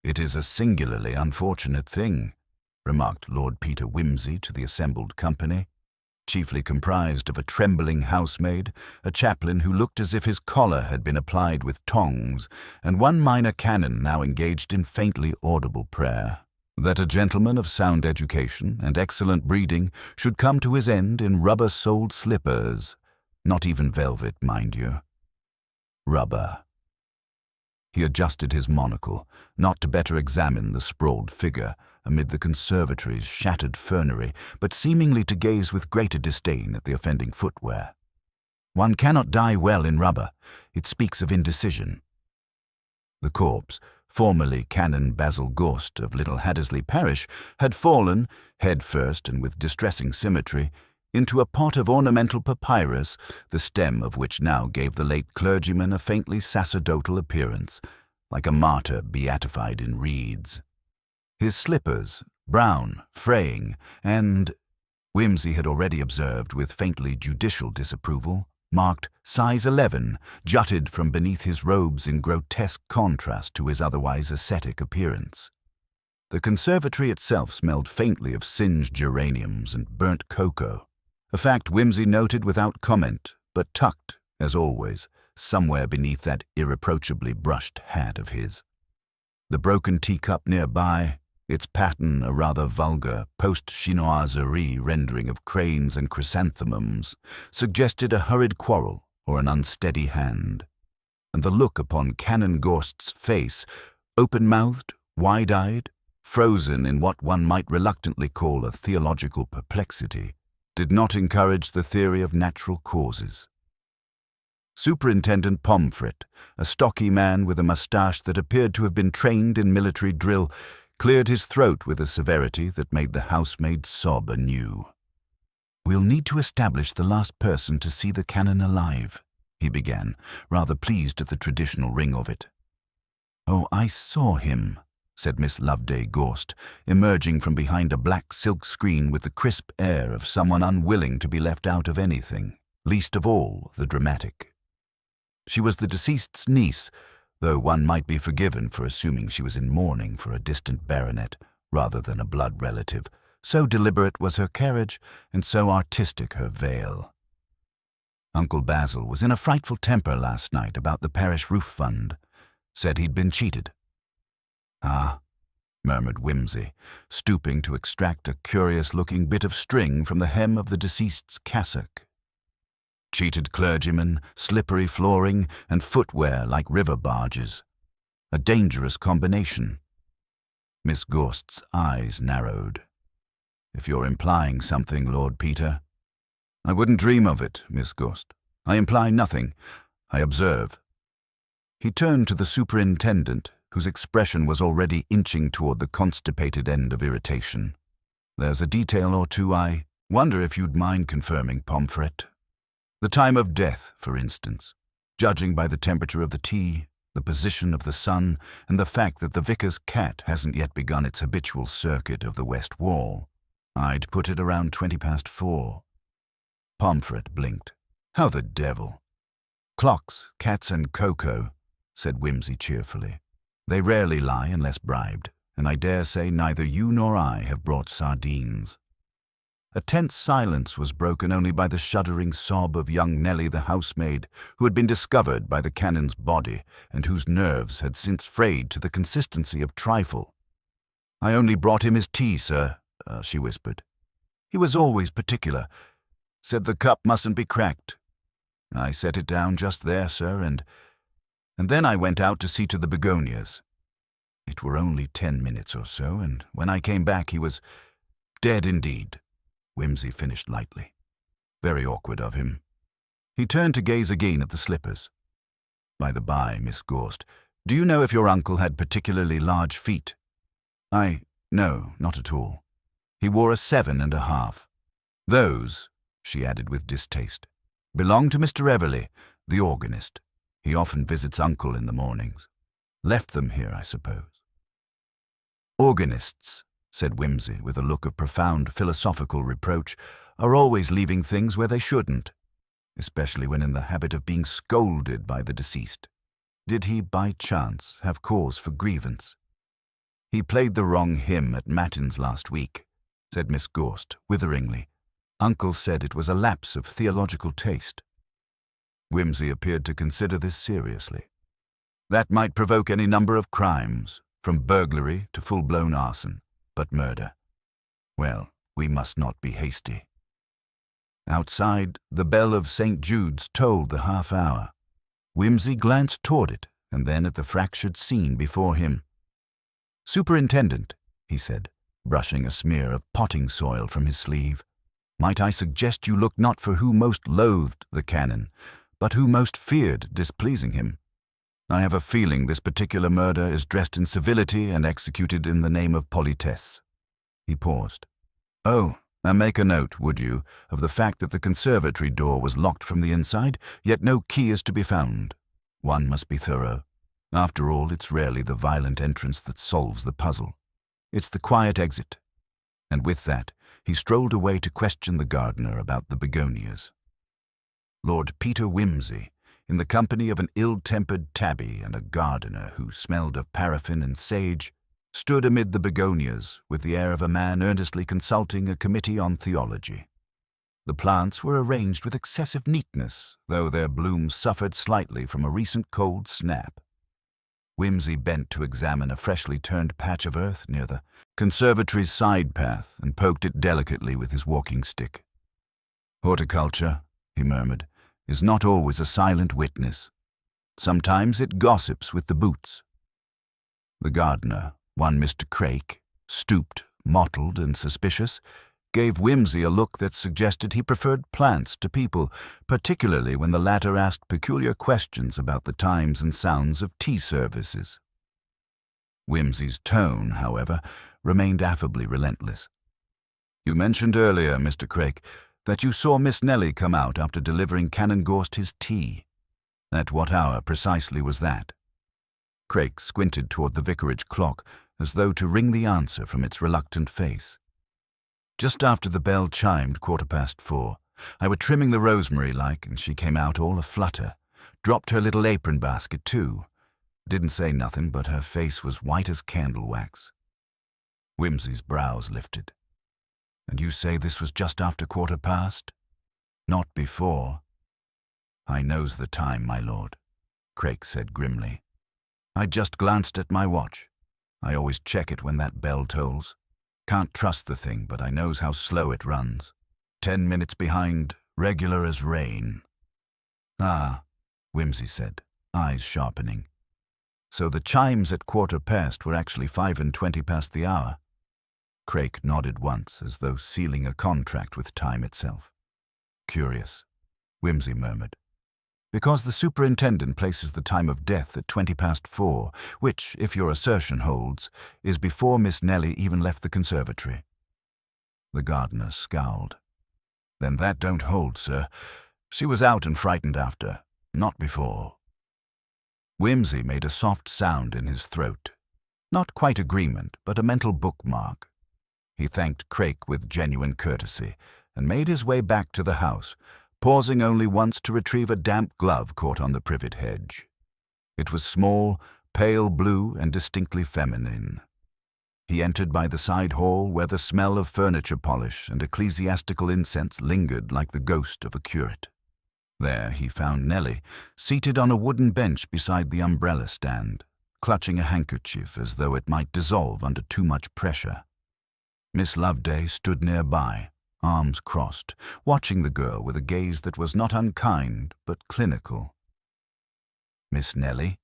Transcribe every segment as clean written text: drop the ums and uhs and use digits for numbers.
"It is a singularly unfortunate thing," remarked Lord Peter Wimsey to the assembled company, chiefly comprised of a trembling housemaid, a chaplain who looked as if his collar had been applied with tongs, and one minor canon now engaged in faintly audible prayer, "that a gentleman of sound education and excellent breeding should come to his end in rubber-soled slippers, not even velvet, mind you. Rubber." He adjusted his monocle, not to better examine the sprawled figure amid the conservatory's shattered fernery, but seemingly to gaze with greater disdain at the offending footwear. "One cannot die well in rubber. It speaks of indecision." The corpse, formerly Canon Basil Gorst of Little Haddesley Parish, had fallen, head first and with distressing symmetry, into a pot of ornamental papyrus, the stem of which now gave the late clergyman a faintly sacerdotal appearance, like a martyr beatified in reeds. His slippers, brown, fraying, and, Wimsey had already observed with faintly judicial disapproval, marked size 11, jutted from beneath his robes in grotesque contrast to his otherwise ascetic appearance. The conservatory itself smelled faintly of singed geraniums and burnt cocoa, a fact Wimsey noted without comment, but tucked, as always, somewhere beneath that irreproachably brushed hat of his. The broken teacup nearby, its pattern a rather vulgar post-chinoiserie rendering of cranes and chrysanthemums, suggested a hurried quarrel or an unsteady hand. And the look upon Canon Gorst's face, open-mouthed, wide-eyed, frozen in what one might reluctantly call a theological perplexity, did not encourage the theory of natural causes. Superintendent Pomfret, a stocky man with a moustache that appeared to have been trained in military drill, cleared his throat with a severity that made the housemaid sob anew. "We'll need to establish the last person to see the canon alive," he began, rather pleased at the traditional ring of it. "Oh, I saw him," said Miss Loveday Gorst, emerging from behind a black silk screen with the crisp air of someone unwilling to be left out of anything, least of all the dramatic. She was the deceased's niece, though one might be forgiven for assuming she was in mourning for a distant baronet rather than a blood relative. So deliberate was her carriage, and so artistic her veil. "Uncle Basil was in a frightful temper last night about the parish roof fund. Said he'd been cheated." "Ah," murmured Wimsey, stooping to extract a curious-looking bit of string from the hem of the deceased's cassock. "Cheated clergyman, slippery flooring, and footwear like river barges. A dangerous combination." Miss Gorst's eyes narrowed. "If you're implying something, Lord Peter—" "I wouldn't dream of it, Miss Gorst. I imply nothing. I observe." He turned to the superintendent, whose expression was already inching toward the constipated end of irritation. "There's a detail or two I wonder if you'd mind confirming, Pomfret. The time of death, for instance. Judging by the temperature of the tea, the position of the sun, and the fact that the vicar's cat hasn't yet begun its habitual circuit of the west wall, I'd put it around 4:20. Pomfret blinked. "How the devil?" "Clocks, cats and cocoa," said Wimsey cheerfully. "They rarely lie unless bribed, and I dare say neither you nor I have brought sardines." A tense silence was broken only by the shuddering sob of young Nellie the housemaid, who had been discovered by the canon's body and whose nerves had since frayed to the consistency of trifle. "I only brought him his tea, sir," she whispered. "He was always particular. Said the cup mustn't be cracked. I set it down just there, sir, and then I went out to see to the begonias. It were only 10 minutes or so, and when I came back he was dead indeed," Wimsey finished lightly. "Very awkward of him." He turned to gaze again at the slippers. "By the by, Miss Gorst, do you know if your uncle had particularly large feet?" No, not at all. He wore a 7.5. Those," she added with distaste, "belong to Mr. Everley, the organist. He often visits Uncle in the mornings. Left them here, I suppose." "Organists," said Wimsey with a look of profound philosophical reproach, "are always leaving things where they shouldn't, especially when in the habit of being scolded by the deceased. Did he, by chance, have cause for grievance?" "He played the wrong hymn at Matins last week," said Miss Gorst witheringly. "Uncle said it was a lapse of theological taste." Whimsy appeared to consider this seriously. "That might provoke any number of crimes, from burglary to full-blown arson, but murder. Well, we must not be hasty." Outside, the bell of St. Jude's tolled the half-hour. Whimsy glanced toward it, and then at the fractured scene before him. "Superintendent," he said, brushing a smear of potting soil from his sleeve, "might I suggest you look not for who most loathed the canon, but who most feared displeasing him? I have a feeling this particular murder is dressed in civility and executed in the name of politesse." He paused. "Oh, and make a note, would you, of the fact that the conservatory door was locked from the inside, yet no key is to be found. One must be thorough. After all, it's rarely the violent entrance that solves the puzzle. It's the quiet exit." And with that, he strolled away to question the gardener about the begonias. Lord Peter Whimsy, in the company of an ill-tempered tabby and a gardener who smelled of paraffin and sage, stood amid the begonias with the air of a man earnestly consulting a committee on theology. The plants were arranged with excessive neatness, though their blooms suffered slightly from a recent cold snap. Whimsy bent to examine a freshly turned patch of earth near the conservatory's side path and poked it delicately with his walking stick. "Horticulture," he murmured, "is not always a silent witness. Sometimes it gossips with the boots." The gardener, one Mr. Craik, stooped, mottled, and suspicious, gave Whimsy a look that suggested he preferred plants to people, particularly when the latter asked peculiar questions about the times and sounds of tea services. Whimsy's tone, however, remained affably relentless. "You mentioned earlier, Mr. Craik, that you saw Miss Nellie come out after delivering Canon Gorst his tea. At what hour precisely was that?" Craik squinted toward the vicarage clock, as though to wring the answer from its reluctant face. "Just after the bell chimed 4:15. I were trimming the rosemary and she came out all a-flutter. Dropped her little apron basket, too. Didn't say nothing, but her face was white as candle wax." Whimsy's brows lifted. "And you say this was just after 4:15? Not before?" "I knows the time, my lord," Craik said grimly. "I just glanced at my watch. I always check it when that bell tolls. Can't trust the thing, but I knows how slow it runs. 10 minutes behind, regular as rain." "Ah," Whimsy said, eyes sharpening. "So the chimes at 4:15 were actually 5:20 past the hour?" Craik nodded once, as though sealing a contract with time itself. "Curious," Whimsy murmured. "Because the superintendent places the time of death at 4:20, which, if your assertion holds, is before Miss Nellie even left the conservatory." The gardener scowled. "Then that don't hold, sir. She was out and frightened after, not before." Whimsy made a soft sound in his throat. Not quite agreement, but a mental bookmark. He thanked Craik with genuine courtesy and made his way back to the house, pausing only once to retrieve a damp glove caught on the privet hedge. It was small, pale blue, and distinctly feminine. He entered by the side hall where the smell of furniture polish and ecclesiastical incense lingered like the ghost of a curate. There he found Nellie, seated on a wooden bench beside the umbrella stand, clutching a handkerchief as though it might dissolve under too much pressure. Miss Loveday stood nearby, arms crossed, watching the girl with a gaze that was not unkind but clinical. "Miss Nellie,"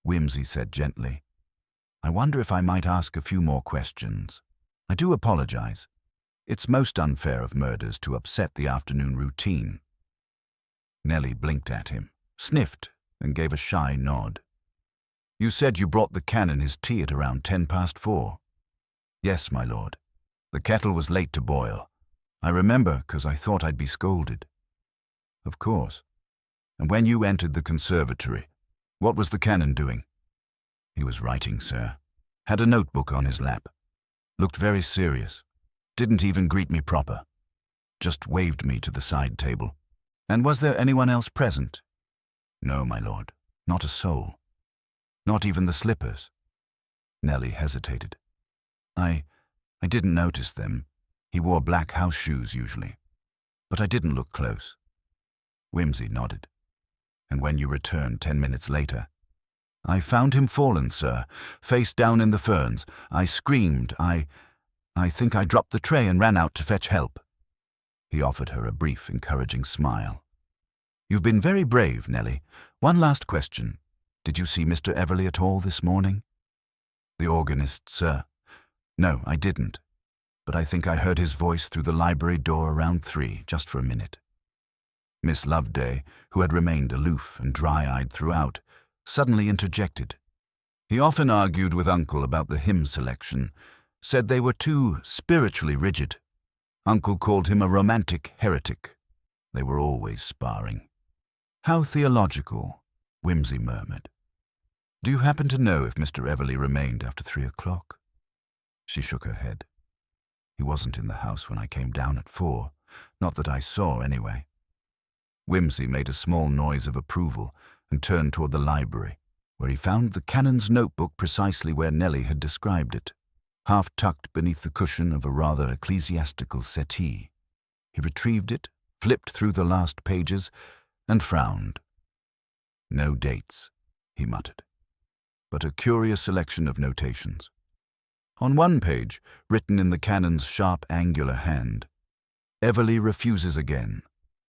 Whimsy said gently, "I wonder if I might ask a few more questions. I do apologize. It's most unfair of murders to upset the afternoon routine." Nellie blinked at him, sniffed, and gave a shy nod. "You said you brought the canon his tea at around 4:10. "Yes, my lord. The kettle was late to boil. I remember, 'cause I thought I'd be scolded." "Of course. And when you entered the conservatory, what was the canon doing?" "He was writing, sir. Had a notebook on his lap. Looked very serious. Didn't even greet me proper. Just waved me to the side table." "And was there anyone else present?" "No, my lord. Not a soul. Not even the slippers." Nellie hesitated. I didn't notice them. He wore black house shoes usually. But I didn't look close. Whimsy nodded. And when you returned 10 minutes later? I found him fallen, sir, face down in the ferns. I screamed. I think I dropped the tray and ran out to fetch help. He offered her a brief, encouraging smile. You've been very brave, Nellie. One last question. Did you see Mr. Everly at all this morning? The organist, sir. No, I didn't. But I think I heard his voice through the library door around 3, just for a minute. Miss Loveday, who had remained aloof and dry-eyed throughout, suddenly interjected. He often argued with Uncle about the hymn selection, said they were too spiritually rigid. Uncle called him a romantic heretic. They were always sparring. How theological, Whimsy murmured. Do you happen to know if Mr. Everly remained after 3 o'clock? She shook her head. He wasn't in the house when I came down at 4, not that I saw anyway. Whimsy made a small noise of approval and turned toward the library, where he found the canon's notebook precisely where Nellie had described it, half tucked beneath the cushion of a rather ecclesiastical settee. He retrieved it, flipped through the last pages, and frowned. No dates, he muttered, but a curious selection of notations. On one page, written in the canon's sharp, angular hand, Everly refuses again,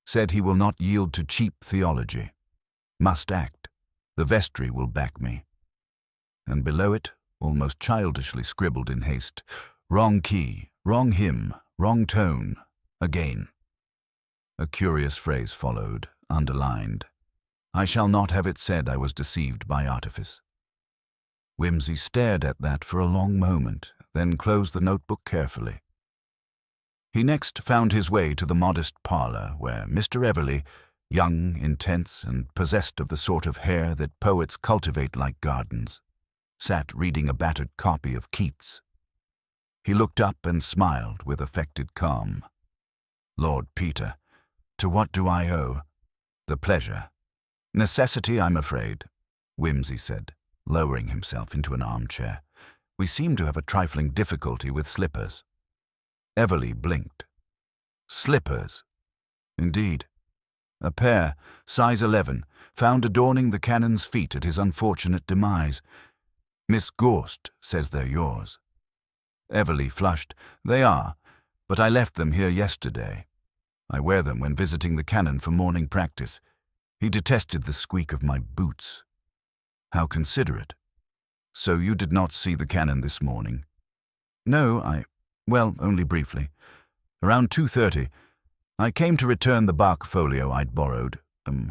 said he will not yield to cheap theology. Must act. The vestry will back me. And below it, almost childishly scribbled in haste, wrong key, wrong hymn, wrong tone, again. A curious phrase followed, underlined. I shall not have it said I was deceived by artifice. Whimsy stared at that for a long moment, then closed the notebook carefully. He next found his way to the modest parlor where Mr. Everly, young, intense, and possessed of the sort of hair that poets cultivate like gardens, sat reading a battered copy of Keats. He looked up and smiled with affected calm. Lord Peter, to what do I owe? The pleasure. Necessity, I'm afraid, Whimsy said, lowering himself into an armchair. We seem to have a trifling difficulty with slippers. Everly blinked. Slippers? Indeed. A pair, size 11, found adorning the canon's feet at his unfortunate demise. Miss Gorst says they're yours. Everly flushed. They are, but I left them here yesterday. I wear them when visiting the canon for morning practice. He detested the squeak of my boots. How considerate. So you did not see the canon this morning? No, well, only briefly. Around 2:30, I came to return the bark folio I'd borrowed.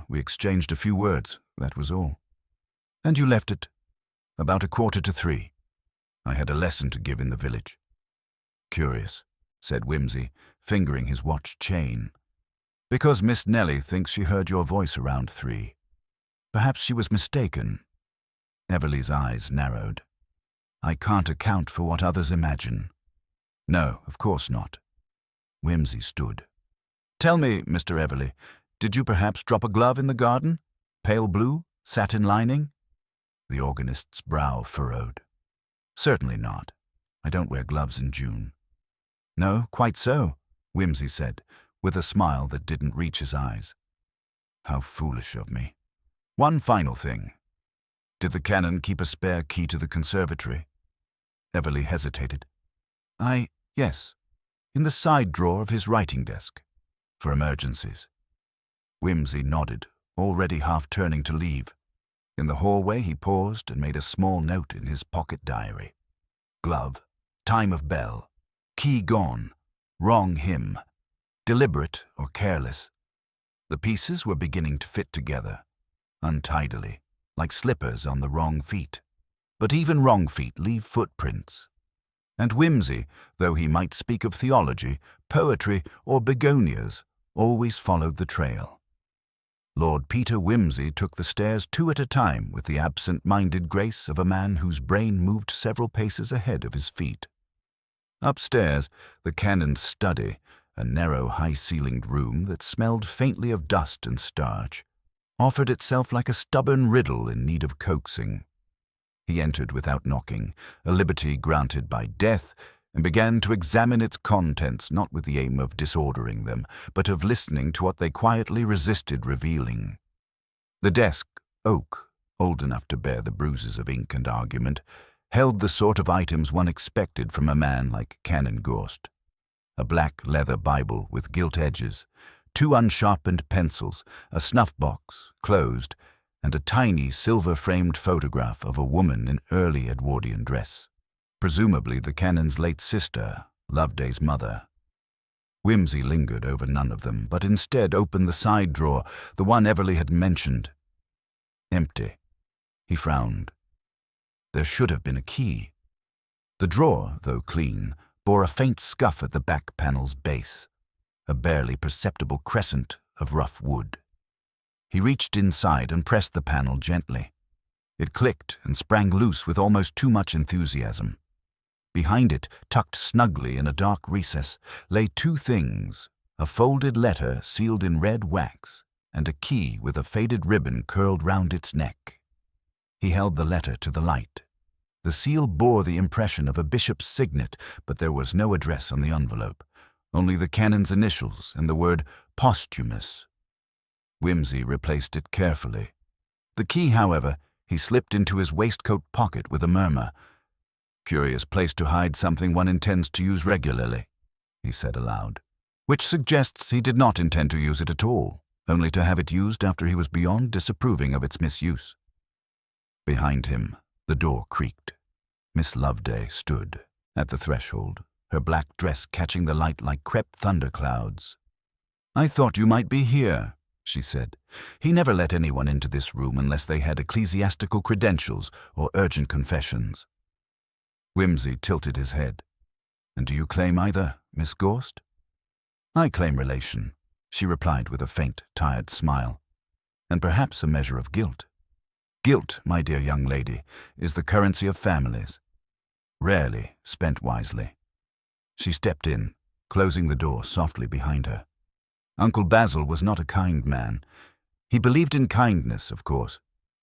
We exchanged a few words, that was all. And you left it? About 2:45. I had a lesson to give in the village. Curious, said Whimsy, fingering his watch chain. Because Miss Nellie thinks she heard your voice around 3. Perhaps she was mistaken. Everly's eyes narrowed. I can't account for what others imagine. No, of course not. Whimsy stood. Tell me, Mr. Everly, did you perhaps drop a glove in the garden? Pale blue? Satin lining? The organist's brow furrowed. Certainly not. I don't wear gloves in June. No, quite so, Whimsy said, with a smile that didn't reach his eyes. How foolish of me. One final thing. Did the canon keep a spare key to the conservatory? Everly hesitated. Yes, in the side drawer of his writing desk, for emergencies. Whimsy nodded, already half turning to leave. In the hallway he paused and made a small note in his pocket diary. Glove, time of bell, key gone, wrong hymn, deliberate or careless. The pieces were beginning to fit together, untidily, like slippers on the wrong feet. But even wrong feet leave footprints. And Whimsy, though he might speak of theology, poetry, or begonias, always followed the trail. Lord Peter Whimsy took the stairs 2 at a time with the absent-minded grace of a man whose brain moved several paces ahead of his feet. Upstairs, the canon's study, a narrow, high-ceilinged room that smelled faintly of dust and starch, offered itself like a stubborn riddle in need of coaxing. He entered without knocking, a liberty granted by death, and began to examine its contents not with the aim of disordering them, but of listening to what they quietly resisted revealing. The desk, oak, old enough to bear the bruises of ink and argument, held the sort of items one expected from a man like Canon Gorst. A black leather Bible with gilt edges, 2 unsharpened pencils, a snuff-box, closed, and a tiny silver-framed photograph of a woman in early Edwardian dress, presumably the Canon's late sister, Loveday's mother. Whimsy lingered over none of them, but instead opened the side drawer, the one Everly had mentioned. Empty. He frowned. There should have been a key. The drawer, though clean, bore a faint scuff at the back panel's base, a barely perceptible crescent of rough wood. He reached inside and pressed the panel gently. It clicked and sprang loose with almost too much enthusiasm. Behind it, tucked snugly in a dark recess, lay 2 things, a folded letter sealed in red wax, and a key with a faded ribbon curled round its neck. He held the letter to the light. The seal bore the impression of a bishop's signet, but there was no address on the envelope, only the Canon's initials and the word posthumous. Whimsy replaced it carefully. The key, however, he slipped into his waistcoat pocket with a murmur. "Curious place to hide something one intends to use regularly," he said aloud, which suggests he did not intend to use it at all, only to have it used after he was beyond disapproving of its misuse. Behind him, the door creaked. Miss Loveday stood at the threshold, her black dress catching the light like crept thunderclouds. "I thought you might be here," she said. "He never let anyone into this room unless they had ecclesiastical credentials or urgent confessions." Whimsy tilted his head. "And do you claim either, Miss Gorst?" "I claim relation," she replied with a faint, tired smile, "and perhaps a measure of guilt. Guilt, my dear young lady, is the currency of families, rarely spent wisely." She stepped in, closing the door softly behind her. Uncle Basil was not a kind man. He believed in kindness, of course.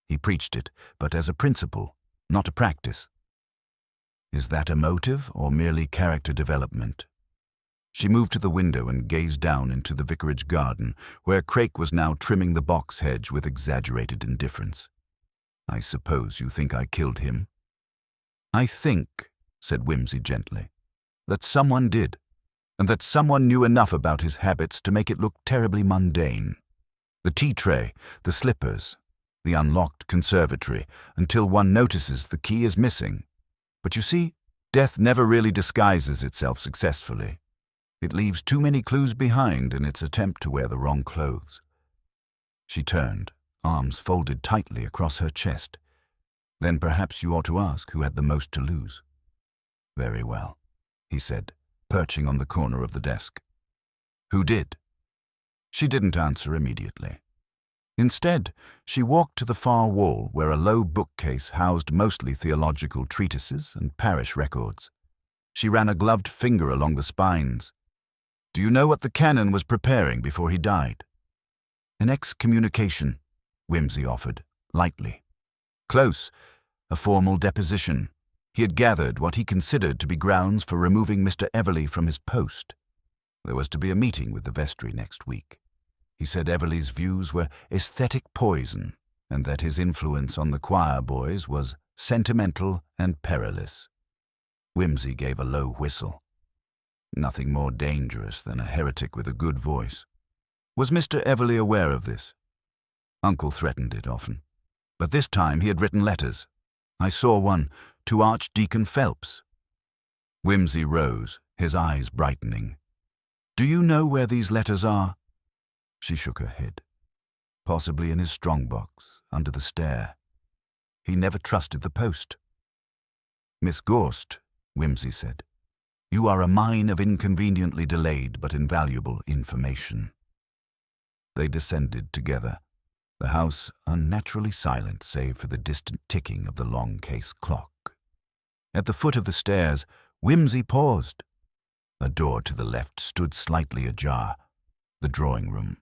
He preached it, but as a principle, not a practice. Is that a motive or merely character development? She moved to the window and gazed down into the vicarage garden, where Craik was now trimming the box hedge with exaggerated indifference. "I suppose you think I killed him?" "I think," said Whimsy gently, "that someone did, and that someone knew enough about his habits to make it look terribly mundane. The tea tray, the slippers, the unlocked conservatory, until one notices the key is missing. But you see, death never really disguises itself successfully. It leaves too many clues behind in its attempt to wear the wrong clothes." She turned, arms folded tightly across her chest. "Then perhaps you ought to ask who had the most to lose." "Very well," he said, perching on the corner of the desk. "Who did?" She didn't answer immediately. Instead, she walked to the far wall where a low bookcase housed mostly theological treatises and parish records. She ran a gloved finger along the spines. "Do you know what the canon was preparing before he died?" "An excommunication," Whimsy offered, lightly. "Close. A formal deposition. He had gathered what he considered to be grounds for removing Mr. Everly from his post. There was to be a meeting with the vestry next week. He said Everly's views were aesthetic poison, and that his influence on the choir boys was sentimental and perilous." Whimsy gave a low whistle. Nothing more dangerous than a heretic with a good voice. Was Mr. Everly aware of this? Uncle threatened it often. But this time he had written letters. I saw one to Archdeacon Phelps. Whimsy rose, his eyes brightening. "Do you know where these letters are?" She shook her head. "Possibly in his strongbox, under the stair. He never trusted the post." "Miss Gorst," Whimsy said, "you are a mine of inconveniently delayed but invaluable information." They descended together, the house unnaturally silent save for the distant ticking of the long case clock. At the foot of the stairs, Whimsy paused. A door to the left stood slightly ajar, the drawing room.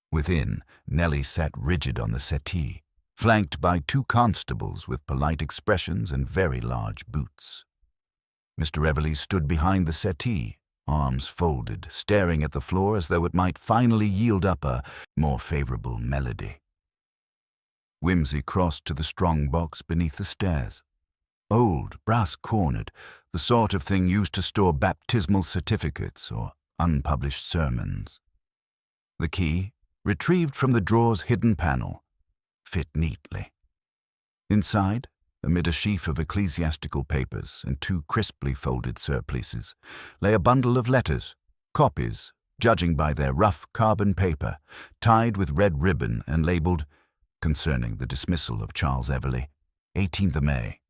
Within, Nellie sat rigid on the settee, flanked by 2 constables with polite expressions and very large boots. Mr. Everleigh stood behind the settee, arms folded, staring at the floor as though it might finally yield up a more favorable melody. Whimsy crossed to the strong box beneath the stairs. Old, brass-cornered, the sort of thing used to store baptismal certificates or unpublished sermons. The key, retrieved from the drawer's hidden panel, fit neatly. Inside, amid a sheaf of ecclesiastical papers and 2 crisply folded surplices, lay a bundle of letters, copies, judging by their rough carbon paper, tied with red ribbon and labelled, "Concerning the dismissal of Charles Everleigh, 18th of May."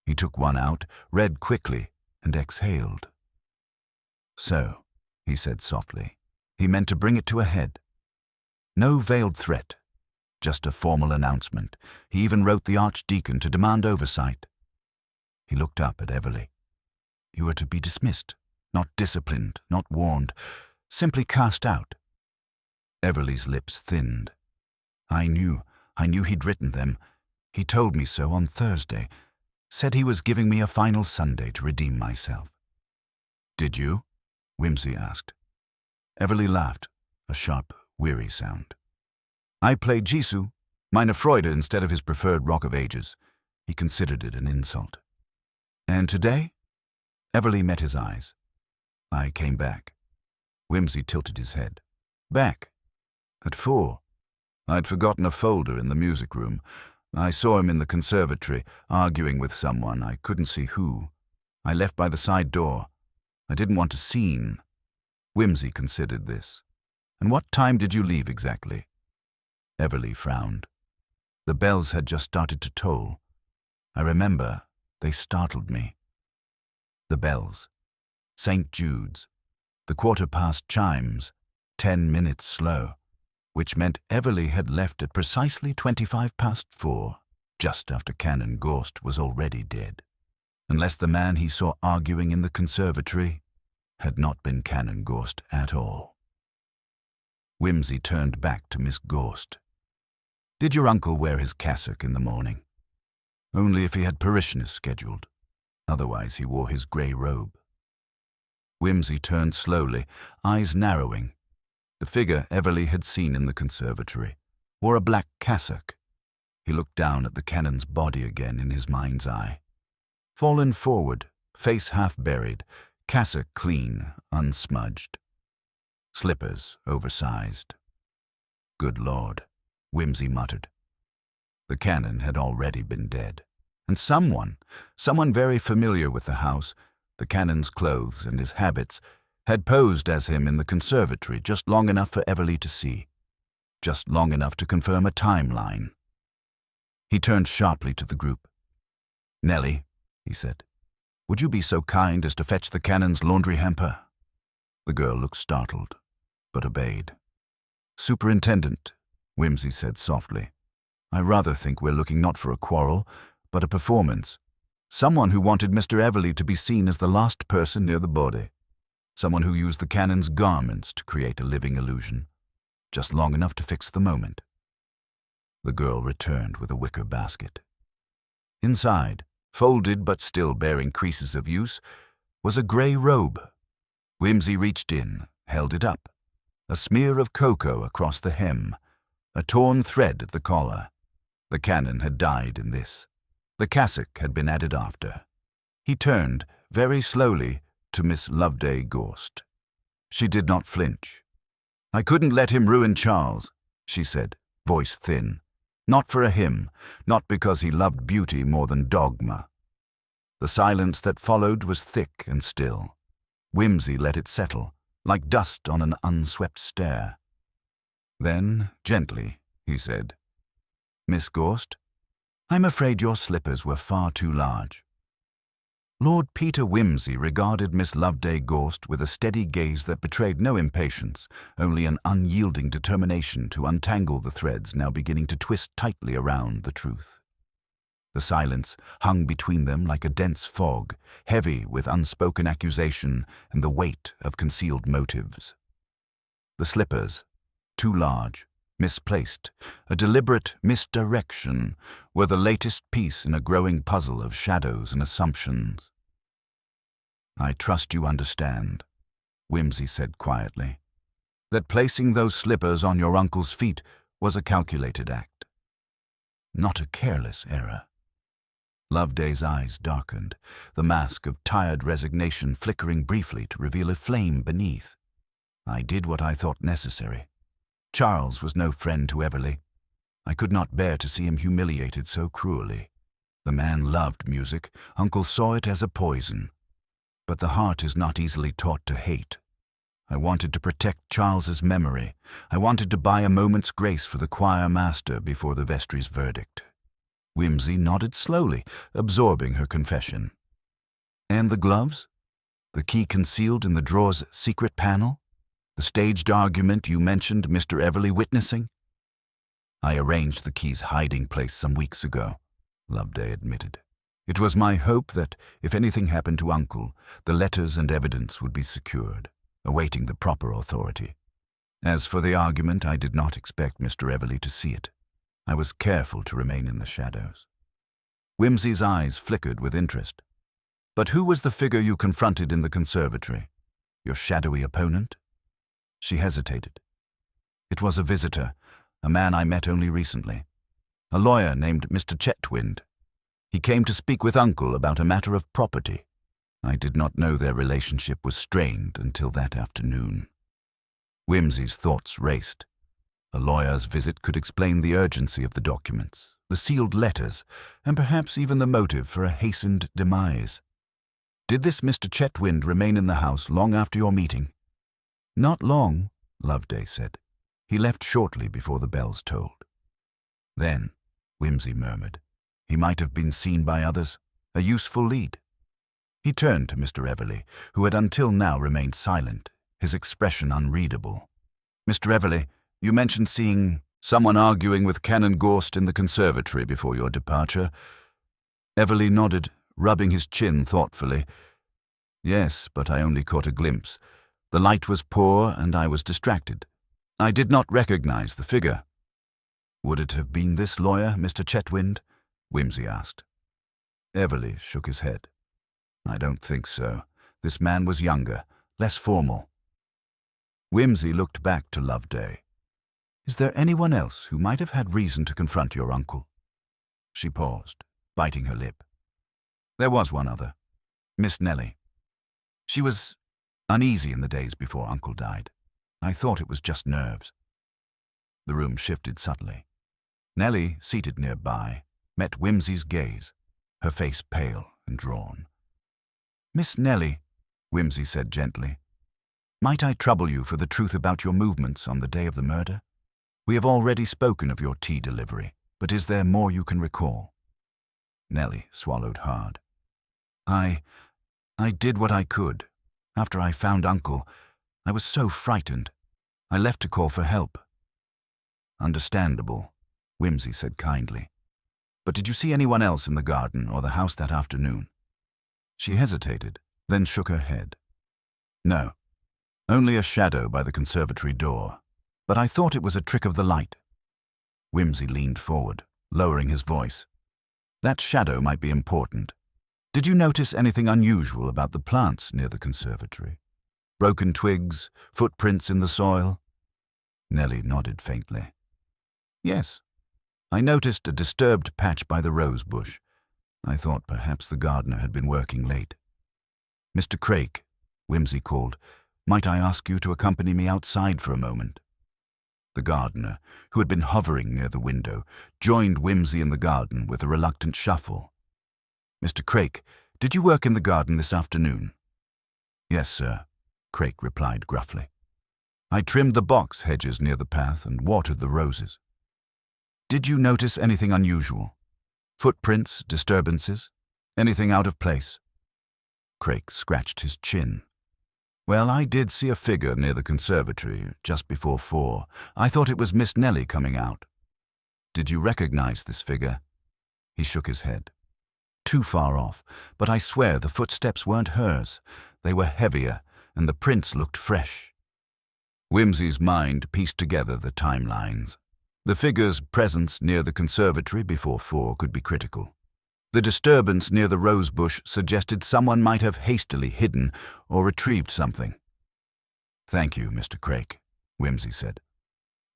He took one out, read quickly, and exhaled. So, he said softly, he meant to bring it to a head. No veiled threat, just a formal announcement. He even wrote the Archdeacon to demand oversight. He looked up at Everleigh. "You are to be dismissed, not disciplined, not warned, simply cast out." Everleigh's lips thinned. I knew he'd written them. He told me so on Thursday. Said he was giving me a final Sunday to redeem myself." "Did you?" Whimsy asked. Everleigh laughed, a sharp, weary sound. "I played Jesu, meine Freude instead of his preferred Rock of Ages." He considered it an insult. "And today?" Everleigh met his eyes. "I came back." Whimsy tilted his head. "Back? At 4. I'd forgotten a folder in the music room. I saw him in the conservatory, arguing with someone. I couldn't see who. I left by the side door. I didn't want a scene." Whimsy considered this. "And what time did you leave exactly?" Everleigh frowned. The bells had just started to toll. I remember, they startled me. The bells. St. Jude's. The 1/4 chimes, 10 minutes slow, which meant Everleigh had left at precisely 4:25, just after Canon Gorst was already dead, unless the man he saw arguing in the conservatory had not been Canon Gorst at all. Whimsy turned back to Miss Gorst. "Did your uncle wear his cassock in the morning?" "Only if he had parishioners scheduled. Otherwise he wore his grey robe." Whimsy turned slowly, eyes narrowing. The figure Everleigh had seen in the conservatory wore a black cassock. He looked down at the canon's body again in his mind's eye. Fallen forward, face half buried, cassock clean, unsmudged. Slippers oversized. "Good Lord," Whimsy muttered. The canon had already been dead, and someone very familiar with the house, the canon's clothes and his habits, had posed as him in the conservatory just long enough for Everleigh to see, just long enough to confirm a timeline. He turned sharply to the group. "Nellie," he said, "would you be so kind as to fetch the canon's laundry hamper?" The girl looked startled, but obeyed. "Superintendent," Whimsy said softly, "I rather think we're looking not for a quarrel, but a performance. Someone who wanted Mr. Everleigh to be seen as the last person near the body. Someone who used the canon's garments to create a living illusion, just long enough to fix the moment." The girl returned with a wicker basket. Inside, folded but still bearing creases of use, was a grey robe. Whimsy reached in, held it up. A smear of cocoa across the hem, a torn thread at the collar. The canon had died in this. The cassock had been added after. He turned, very slowly, to Miss Loveday Gorst. She did not flinch. "I couldn't let him ruin Charles," she said, voice thin. "Not for a hymn, not because he loved beauty more than dogma." The silence that followed was thick and still. Whimsy let it settle, like dust on an unswept stair. Then, gently, he said, "Miss Gorst, I'm afraid your slippers were far too large." Lord Peter Whimsy regarded Miss Loveday Gorst with a steady gaze that betrayed no impatience, only an unyielding determination to untangle the threads now beginning to twist tightly around the truth. The silence hung between them like a dense fog, heavy with unspoken accusation and the weight of concealed motives. The slippers, too large, misplaced, a deliberate misdirection, were the latest piece in a growing puzzle of shadows and assumptions. "I trust you understand," Whimsy said quietly, "that placing those slippers on your uncle's feet was a calculated act, not a careless error." Loveday's eyes darkened, the mask of tired resignation flickering briefly to reveal a flame beneath. "I did what I thought necessary. Charles was no friend to Everly. I could not bear to see him humiliated so cruelly. The man loved music. Uncle saw it as a poison. But the heart is not easily taught to hate. I wanted to protect Charles's memory. I wanted to buy a moment's grace for the choir master before the vestry's verdict." Whimsy nodded slowly, absorbing her confession. "And the gloves? The key concealed in the drawer's secret panel? The staged argument you mentioned Mr. Everly witnessing?" "I arranged the key's hiding place some weeks ago," Loveday admitted. "It was my hope that, if anything happened to Uncle, the letters and evidence would be secured, awaiting the proper authority. As for the argument, I did not expect Mr. Everly to see it. I was careful to remain in the shadows." Whimsy's eyes flickered with interest. "But who was the figure you confronted in the conservatory? Your shadowy opponent?" She hesitated. "It was a visitor, a man I met only recently. A lawyer named Mr. Chetwynd. He came to speak with Uncle about a matter of property. I did not know their relationship was strained until that afternoon." Whimsy's thoughts raced. A lawyer's visit could explain the urgency of the documents, the sealed letters, and perhaps even the motive for a hastened demise. "Did this Mr. Chetwynd remain in the house long after your meeting?" "Not long," Loveday said. "He left shortly before the bells tolled." "Then," Whimsy murmured, "he might have been seen by others, a useful lead." He turned to Mr. Everly, who had until now remained silent, his expression unreadable. "Mr. Everly, you mentioned seeing someone arguing with Canon Gorst in the conservatory before your departure." Everly nodded, rubbing his chin thoughtfully. "Yes, but I only caught a glimpse. The light was poor and I was distracted. I did not recognize the figure." "Would it have been this lawyer, Mr. Chetwynd?" Whimsy asked. Everly shook his head. "I don't think so. This man was younger, less formal." Whimsy looked back to Loveday. "Is there anyone else who might have had reason to confront your uncle?" She paused, biting her lip. "There was one other, Miss Nellie. She was uneasy in the days before Uncle died. I thought it was just nerves." The room shifted subtly. Nellie, seated nearby, met Whimsy's gaze, her face pale and drawn. "Miss Nellie," Whimsy said gently, "might I trouble you for the truth about your movements on the day of the murder? We have already spoken of your tea delivery, but is there more you can recall?" Nellie swallowed hard. I did what I could. After I found Uncle, I was so frightened. I left to call for help." "Understandable," Whimsy said kindly. "But did you see anyone else in the garden or the house that afternoon?" She hesitated, then shook her head. "No, only a shadow by the conservatory door, but I thought it was a trick of the light." Whimsy leaned forward, lowering his voice. "That shadow might be important. Did you notice anything unusual about the plants near the conservatory? Broken twigs, footprints in the soil?" Nellie nodded faintly. "Yes. I noticed a disturbed patch by the rose bush. I thought perhaps the gardener had been working late." "Mr. Craik," Whimsy called, "might I ask you to accompany me outside for a moment?" The gardener, who had been hovering near the window, joined Whimsy in the garden with a reluctant shuffle. "Mr. Craik, did you work in the garden this afternoon?" "Yes, sir," Craik replied gruffly. "I trimmed the box hedges near the path and watered the roses." "Did you notice anything unusual? Footprints, disturbances? Anything out of place?" Craik scratched his chin. "Well, I did see a figure near the conservatory just before 4. I thought it was Miss Nellie coming out." "Did you recognize this figure?" He shook his head. "Too far off, but I swear the footsteps weren't hers. They were heavier, and the prints looked fresh." Whimsy's mind pieced together the timelines. The figure's presence near the conservatory before 4 could be critical. The disturbance near the rosebush suggested someone might have hastily hidden or retrieved something. "Thank you, Mr. Craik," Whimsy said.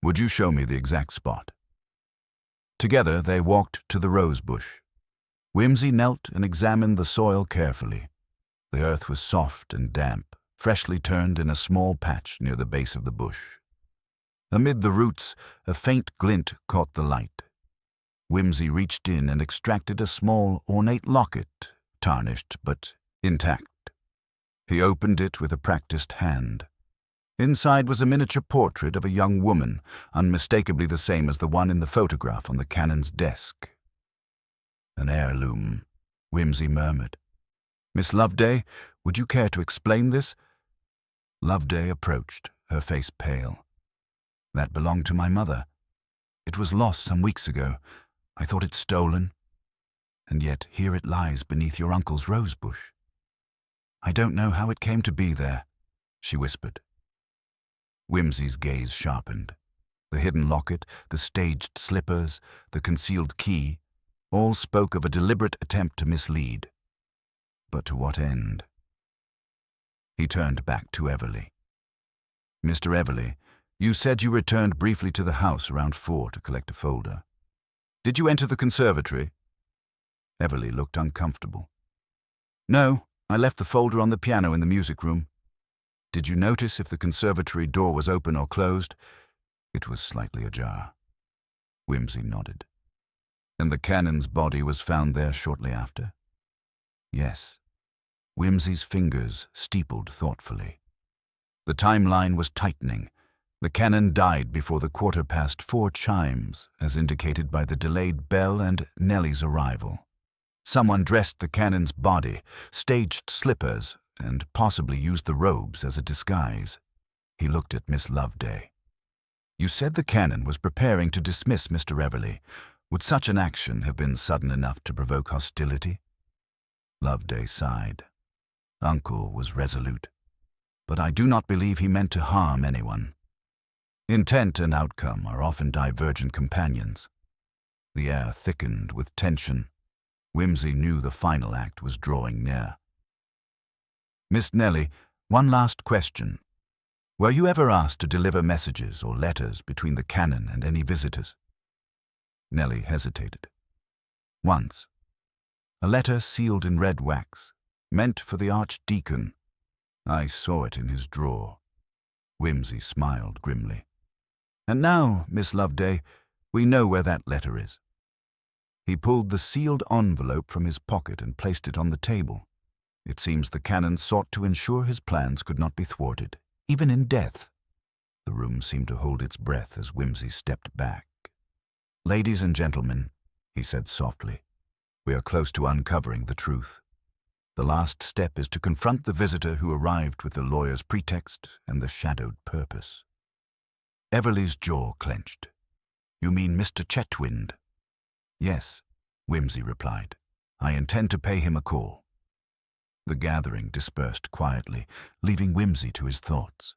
"Would you show me the exact spot?" Together they walked to the rosebush. Whimsy knelt and examined the soil carefully. The earth was soft and damp, freshly turned in a small patch near the base of the bush. Amid the roots, a faint glint caught the light. Whimsy reached in and extracted a small, ornate locket, tarnished but intact. He opened it with a practiced hand. Inside was a miniature portrait of a young woman, unmistakably the same as the one in the photograph on the canon's desk. "An heirloom," Whimsy murmured. "Miss Loveday, would you care to explain this?" Loveday approached, her face pale. "That belonged to my mother. It was lost some weeks ago. I thought it stolen. And yet here it lies beneath your uncle's rosebush. I don't know how it came to be there," she whispered. Whimsy's gaze sharpened. The hidden locket, the staged slippers, the concealed key, all spoke of a deliberate attempt to mislead. But to what end? He turned back to Everly. "Mr. Everly, you said you returned briefly to the house around 4 to collect a folder. Did you enter the conservatory?" Everly looked uncomfortable. "No, I left the folder on the piano in the music room." "Did you notice if the conservatory door was open or closed?" "It was slightly ajar." Whimsy nodded. "And the canon's body was found there shortly after?" "Yes." Whimsy's fingers steepled thoughtfully. The timeline was tightening. The canon died before the 4:15 chimes, as indicated by the delayed bell and Nellie's arrival. Someone dressed the canon's body, staged slippers, and possibly used the robes as a disguise. He looked at Miss Loveday. "You said the canon was preparing to dismiss Mr. Everly. Would such an action have been sudden enough to provoke hostility?" Loveday sighed. "Uncle was resolute, but I do not believe he meant to harm anyone. Intent and outcome are often divergent companions." The air thickened with tension. Whimsy knew the final act was drawing near. "Miss Nellie, one last question. Were you ever asked to deliver messages or letters between the canon and any visitors?" Nellie hesitated. "Once. A letter sealed in red wax, meant for the archdeacon. I saw it in his drawer." Whimsy smiled grimly. "And now, Miss Loveday, we know where that letter is." He pulled the sealed envelope from his pocket and placed it on the table. It seems the canon sought to ensure his plans could not be thwarted, even in death. The room seemed to hold its breath as Whimsy stepped back. "Ladies and gentlemen," he said softly, "we are close to uncovering the truth. The last step is to confront the visitor who arrived with the lawyer's pretext and the shadowed purpose." Everly's jaw clenched. "You mean Mr. Chetwynd?" "Yes," Whimsy replied. "I intend to pay him a call." The gathering dispersed quietly, leaving Whimsy to his thoughts.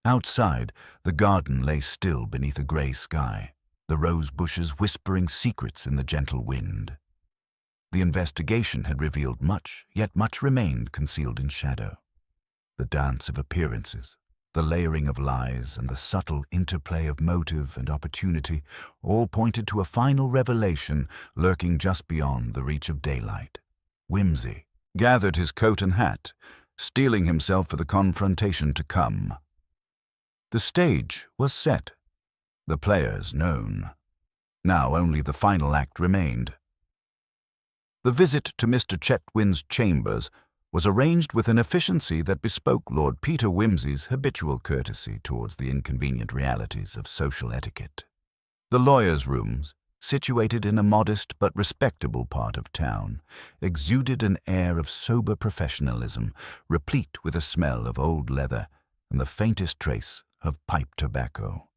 Outside, the garden lay still beneath a grey sky, the rose bushes whispering secrets in the gentle wind. The investigation had revealed much, yet much remained concealed in shadow. The dance of appearances, the layering of lies, and the subtle interplay of motive and opportunity all pointed to a final revelation lurking just beyond the reach of daylight. Whimsy gathered his coat and hat, steeling himself for the confrontation to come. The stage was set, the players known. Now only the final act remained. The visit to Mr. Chetwynd's chambers was arranged with an efficiency that bespoke Lord Peter Whimsy's habitual courtesy towards the inconvenient realities of social etiquette. The lawyer's rooms, situated in a modest but respectable part of town, exuded an air of sober professionalism, replete with a smell of old leather and the faintest trace of pipe tobacco.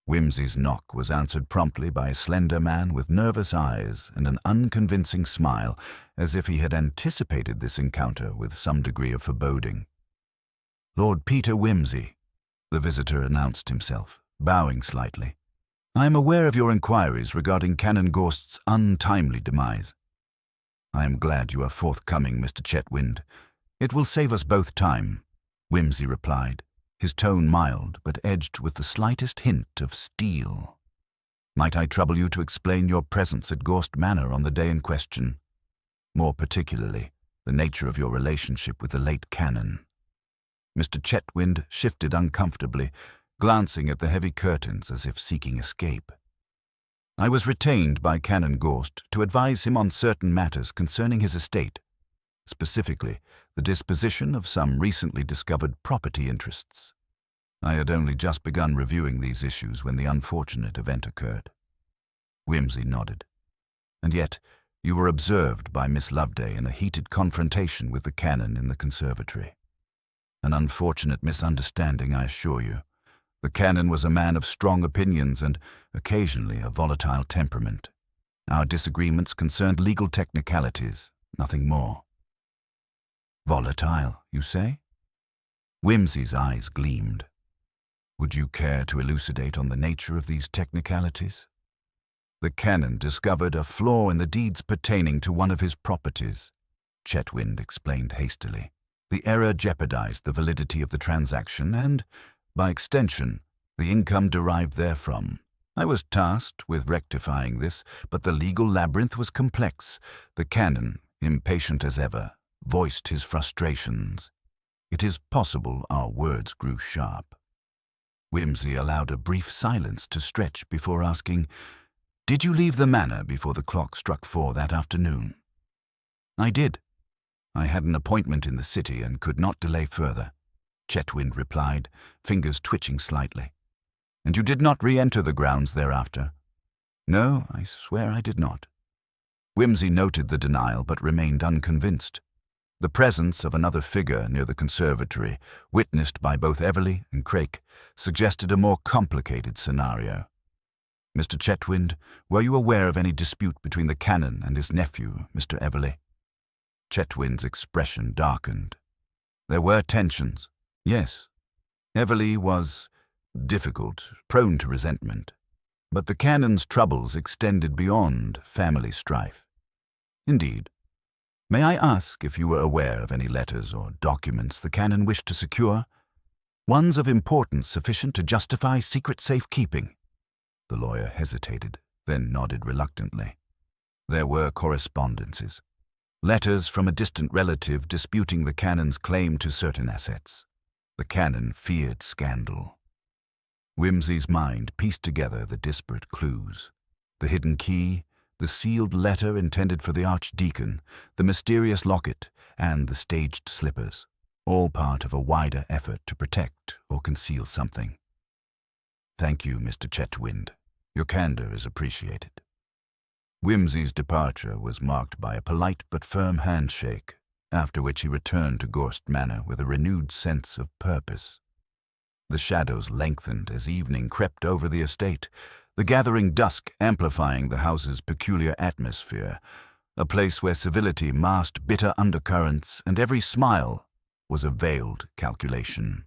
Whimsy's knock was answered promptly by a slender man with nervous eyes and an unconvincing smile, as if he had anticipated this encounter with some degree of foreboding. "Lord Peter Whimsy," the visitor announced himself, bowing slightly. I am aware of your inquiries regarding Canon Ghost's untimely demise. I am glad you are forthcoming, Mr. Chetwynd. It will save us both time, Whimsy replied, his tone mild but edged with the slightest hint of steel. Might I trouble you to explain your presence at Ghost Manor on the day in question? More particularly, the nature of your relationship with the late Canon. Mr. Chetwynd shifted uncomfortably, glancing at the heavy curtains as if seeking escape. I was retained by Canon Ghost to advise him on certain matters concerning his estate, specifically the disposition of some recently discovered property interests. I had only just begun reviewing these issues when the unfortunate event occurred. Whimsy nodded. And yet, you were observed by Miss Loveday in a heated confrontation with the Canon in the conservatory. An unfortunate misunderstanding, I assure you. The Canon was a man of strong opinions and, occasionally, a volatile temperament. Our disagreements concerned legal technicalities, nothing more. Volatile, you say? Whimsy's eyes gleamed. Would you care to elucidate on the nature of these technicalities? The Canon discovered a flaw in the deeds pertaining to one of his properties, Chetwynd explained hastily. The error jeopardized the validity of the transaction and, by extension, the income derived therefrom. I was tasked with rectifying this, but the legal labyrinth was complex. The Canon, impatient as ever, voiced his frustrations. It is possible our words grew sharp. Whimsy allowed a brief silence to stretch before asking, "Did you leave the manor before the clock struck 4 that afternoon?" "I did. I had an appointment in the city and could not delay further," Chetwynd replied, fingers twitching slightly. "And you did not re-enter the grounds thereafter?" "No, I swear I did not." Whimsy noted the denial but remained unconvinced. The presence of another figure near the conservatory, witnessed by both Everly and Craik, suggested a more complicated scenario. "Mr. Chetwynd, were you aware of any dispute between the Canon and his nephew, Mr. Everly?" Chetwynd's expression darkened. "There were tensions, yes. Everly was difficult, prone to resentment. But the Canon's troubles extended beyond family strife." "Indeed. May I ask if you were aware of any letters or documents the Canon wished to secure? Ones of importance sufficient to justify secret safekeeping?" The lawyer hesitated, then nodded reluctantly. "There were correspondences. Letters from a distant relative disputing the Canon's claim to certain assets. The Canon feared scandal." Whimsy's mind pieced together the disparate clues. The hidden key, the sealed letter intended for the Archdeacon, the mysterious locket, and the staged slippers, all part of a wider effort to protect or conceal something. "Thank you, Mr. Chetwynd. Your candor is appreciated." Whimsy's departure was marked by a polite but firm handshake, after which he returned to Ghost Manor with a renewed sense of purpose. The shadows lengthened as evening crept over the estate, the gathering dusk amplifying the house's peculiar atmosphere, a place where civility masked bitter undercurrents and every smile was a veiled calculation.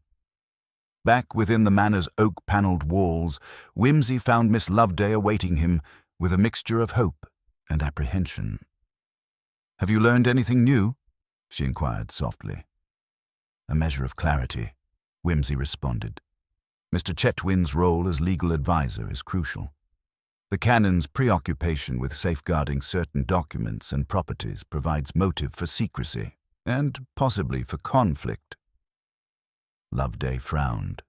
Back within the manor's oak-panelled walls, Whimsy found Miss Loveday awaiting him with a mixture of hope and apprehension. "Have you learned anything new?" she inquired softly. "A measure of clarity," Whimsy responded. "Mr. Chetwynd's role as legal advisor is crucial. The Canon's preoccupation with safeguarding certain documents and properties provides motive for secrecy, and possibly for conflict." Loveday frowned.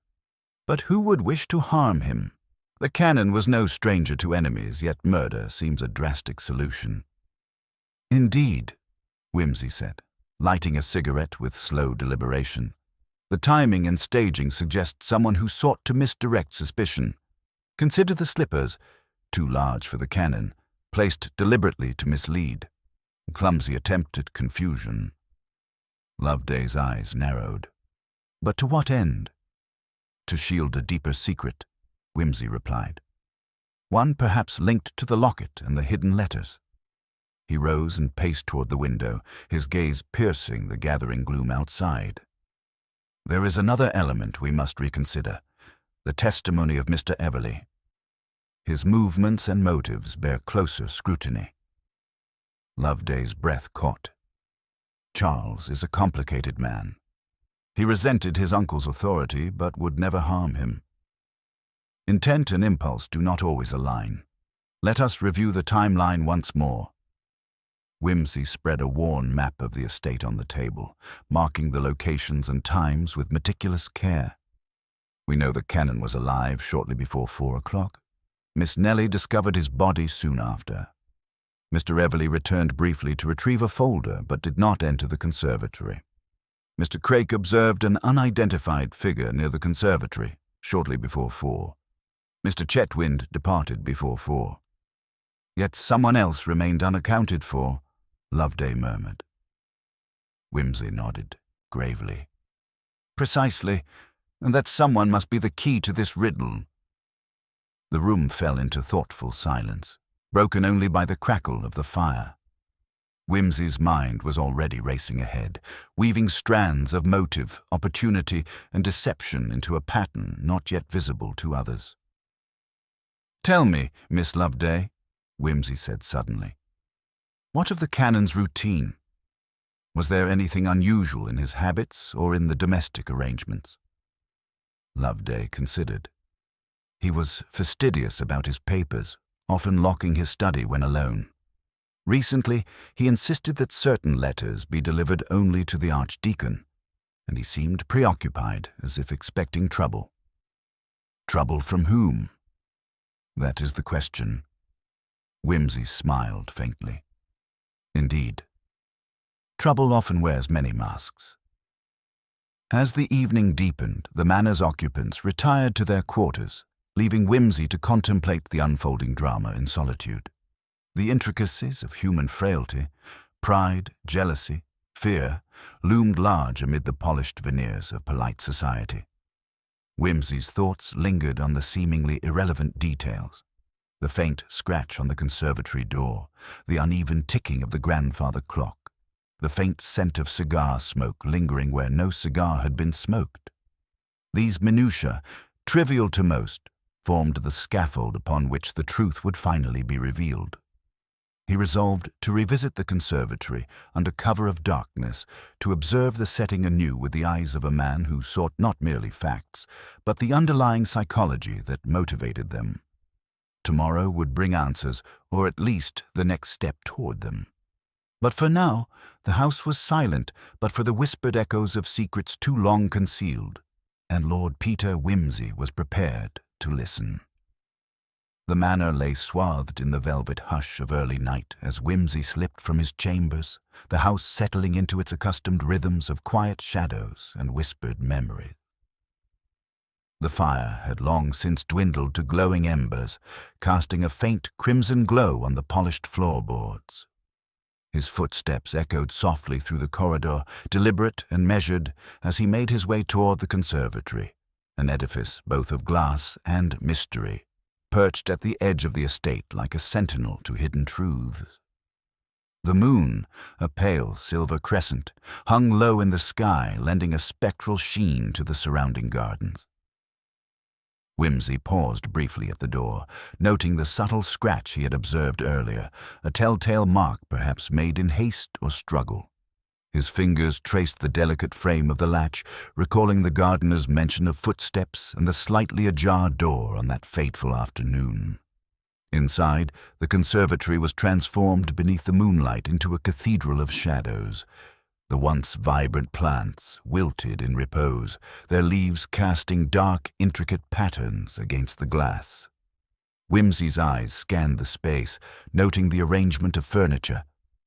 "But who would wish to harm him? The Canon was no stranger to enemies, yet murder seems a drastic solution." "Indeed," Whimsy said, lighting a cigarette with slow deliberation. "The timing and staging suggest someone who sought to misdirect suspicion. Consider the slippers, too large for the Canon, placed deliberately to mislead. Clumsy attempt at confusion." Loveday's eyes narrowed. "But to what end?" "To shield a deeper secret," Whimsy replied. "One perhaps linked to the locket and the hidden letters." He rose and paced toward the window, his gaze piercing the gathering gloom outside. "There is another element we must reconsider, the testimony of Mr. Everly." His movements and motives bear closer scrutiny. Loveday's breath caught. Charles is a complicated man. He resented his uncle's authority, but would never harm him. Intent and impulse do not always align. Let us review the timeline once more. Whimsy spread a worn map of the estate on the table, marking the locations and times with meticulous care. We know the Canon was alive shortly before 4 o'clock. Miss Nellie discovered his body soon after. Mr. Everly returned briefly to retrieve a folder, but did not enter the conservatory. Mr. Craik observed an unidentified figure near the conservatory shortly before 4. Mr. Chetwynd departed before 4. Yet someone else remained unaccounted for, Loveday murmured. Whimsy nodded, gravely. Precisely, and that someone must be the key to this riddle. The room fell into thoughtful silence, broken only by the crackle of the fire. Whimsy's mind was already racing ahead, weaving strands of motive, opportunity, and deception into a pattern not yet visible to others. Tell me, Miss Loveday, Whimsy said suddenly, what of the Canon's routine? Was there anything unusual in his habits or in the domestic arrangements? Loveday considered. He was fastidious about his papers, often locking his study when alone. Recently, he insisted that certain letters be delivered only to the Archdeacon, and he seemed preoccupied, as if expecting trouble. Trouble from whom? That is the question. Whimsy smiled faintly. Indeed. Trouble often wears many masks. As the evening deepened, the manor's occupants retired to their quarters, leaving Whimsy to contemplate the unfolding drama in solitude. The intricacies of human frailty, pride, jealousy, fear, loomed large amid the polished veneers of polite society. Whimsy's thoughts lingered on the seemingly irrelevant details. The faint scratch on the conservatory door, the uneven ticking of the grandfather clock, the faint scent of cigar smoke lingering where no cigar had been smoked. These minutiae, trivial to most, formed the scaffold upon which the truth would finally be revealed. He resolved to revisit the conservatory under cover of darkness, to observe the setting anew with the eyes of a man who sought not merely facts, but the underlying psychology that motivated them. Tomorrow would bring answers, or at least the next step toward them. But for now, the house was silent but for the whispered echoes of secrets too long concealed, and Lord Peter Whimsy was prepared to listen. The manor lay swathed in the velvet hush of early night as Whimsy slipped from his chambers, the house settling into its accustomed rhythms of quiet shadows and whispered memories. The fire had long since dwindled to glowing embers, casting a faint crimson glow on the polished floorboards. His footsteps echoed softly through the corridor, deliberate and measured, as he made his way toward the conservatory, an edifice both of glass and mystery, perched at the edge of the estate like a sentinel to hidden truths. The moon, a pale silver crescent, hung low in the sky, lending a spectral sheen to the surrounding gardens. Whimsy paused briefly at the door, noting the subtle scratch he had observed earlier, a telltale mark perhaps made in haste or struggle. His fingers traced the delicate frame of the latch, recalling the gardener's mention of footsteps and the slightly ajar door on that fateful afternoon. Inside, the conservatory was transformed beneath the moonlight into a cathedral of shadows. The once vibrant plants wilted in repose, their leaves casting dark, intricate patterns against the glass. Whimsy's eyes scanned the space, noting the arrangement of furniture,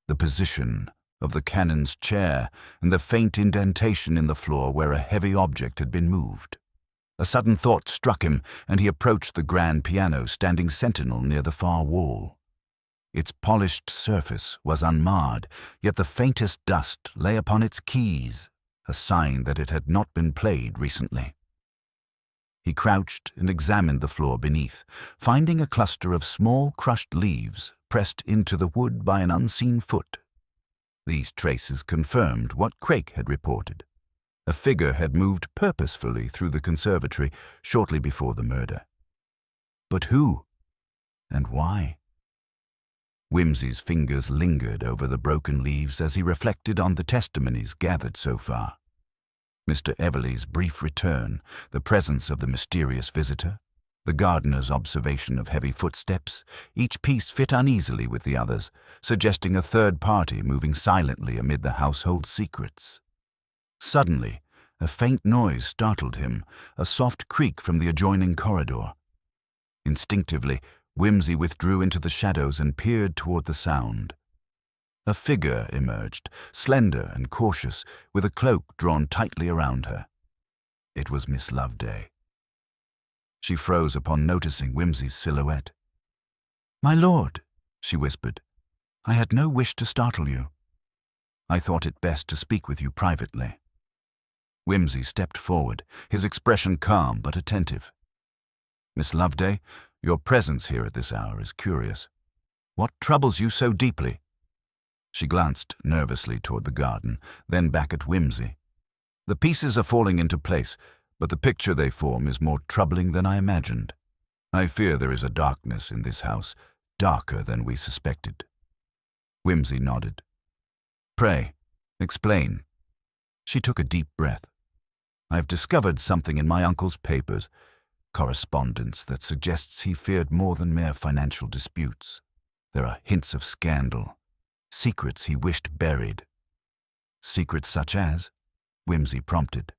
the position of the Canon's chair, and the faint indentation in the floor where a heavy object had been moved. A sudden thought struck him, and he approached the grand piano standing sentinel near the far wall. Its polished surface was unmarred, yet the faintest dust lay upon its keys, a sign that it had not been played recently. He crouched and examined the floor beneath, finding a cluster of small crushed leaves pressed into the wood by an unseen foot. These traces confirmed what Craik had reported. A figure had moved purposefully through the conservatory shortly before the murder. But who? And why? Whimsy's fingers lingered over the broken leaves as he reflected on the testimonies gathered so far. Mr. Everleigh's brief return, the presence of the mysterious visitor, the gardener's observation of heavy footsteps, each piece fit uneasily with the others, suggesting a third party moving silently amid the household secrets. Suddenly, a faint noise startled him, a soft creak from the adjoining corridor. Instinctively, Whimsy withdrew into the shadows and peered toward the sound. A figure emerged, slender and cautious, with a cloak drawn tightly around her. It was Miss Loveday. She froze upon noticing Whimsy's silhouette. "My lord," she whispered, "I had no wish to startle you. I thought it best to speak with you privately." Whimsy stepped forward, his expression calm but attentive. "Miss Loveday, your presence here at this hour is curious. What troubles you so deeply?" She glanced nervously toward the garden, then back at Whimsy. "The pieces are falling into place, but the picture they form is more troubling than I imagined. I fear there is a darkness in this house, darker than we suspected." Whimsy nodded. "Pray, explain." She took a deep breath. "I've discovered something in my uncle's papers, correspondence that suggests he feared more than mere financial disputes. There are hints of scandal, secrets he wished buried." "Secrets such as?" Whimsy prompted.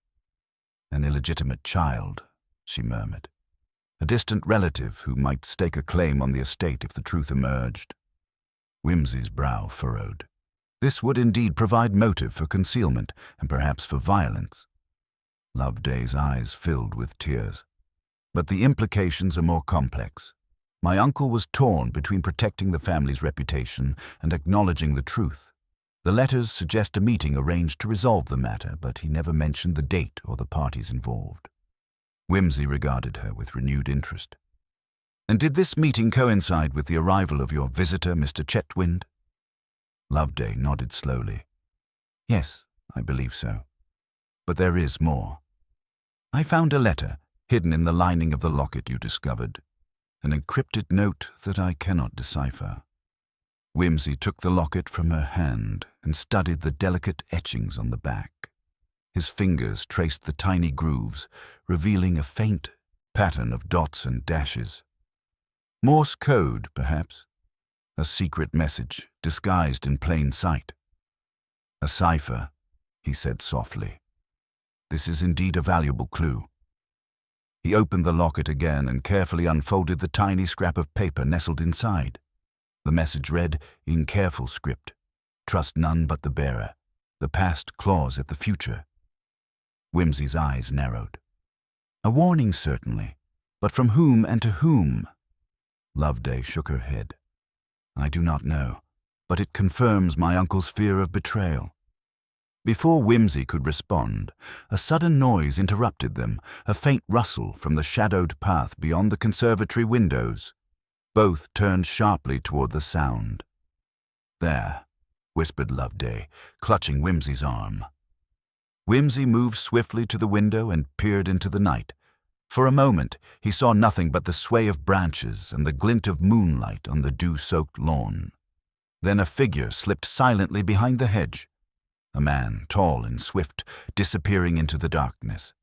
"An illegitimate child," she murmured. "A distant relative who might stake a claim on the estate if the truth emerged." Whimsy's brow furrowed. This would indeed provide motive for concealment, and perhaps for violence. Loveday's eyes filled with tears. "But the implications are more complex. My uncle was torn between protecting the family's reputation and acknowledging the truth. The letters suggest a meeting arranged to resolve the matter, but he never mentioned the date or the parties involved." Whimsy regarded her with renewed interest. "And did this meeting coincide with the arrival of your visitor, Mr. Chetwynd?" Loveday nodded slowly. "Yes, I believe so. But there is more. I found a letter hidden in the lining of the locket you discovered, an encrypted note that I cannot decipher." Whimsy took the locket from her hand and studied the delicate etchings on the back. His fingers traced the tiny grooves, revealing a faint pattern of dots and dashes. Morse code, perhaps. A secret message disguised in plain sight. "A cipher," he said softly. "This is indeed a valuable clue." He opened the locket again and carefully unfolded the tiny scrap of paper nestled inside. The message read, in careful script, "Trust none but the bearer. The past claws at the future." Whimsy's eyes narrowed. "A warning, certainly. But from whom and to whom?" Loveday shook her head. "I do not know, but it confirms my uncle's fear of betrayal." Before Whimsy could respond, a sudden noise interrupted them, a faint rustle from the shadowed path beyond the conservatory windows. Both turned sharply toward the sound. "There," whispered Loveday, clutching Whimsy's arm. Whimsy moved swiftly to the window and peered into the night. For a moment, he saw nothing but the sway of branches and the glint of moonlight on the dew-soaked lawn. Then a figure slipped silently behind the hedge. A man, tall and swift, disappearing into the darkness.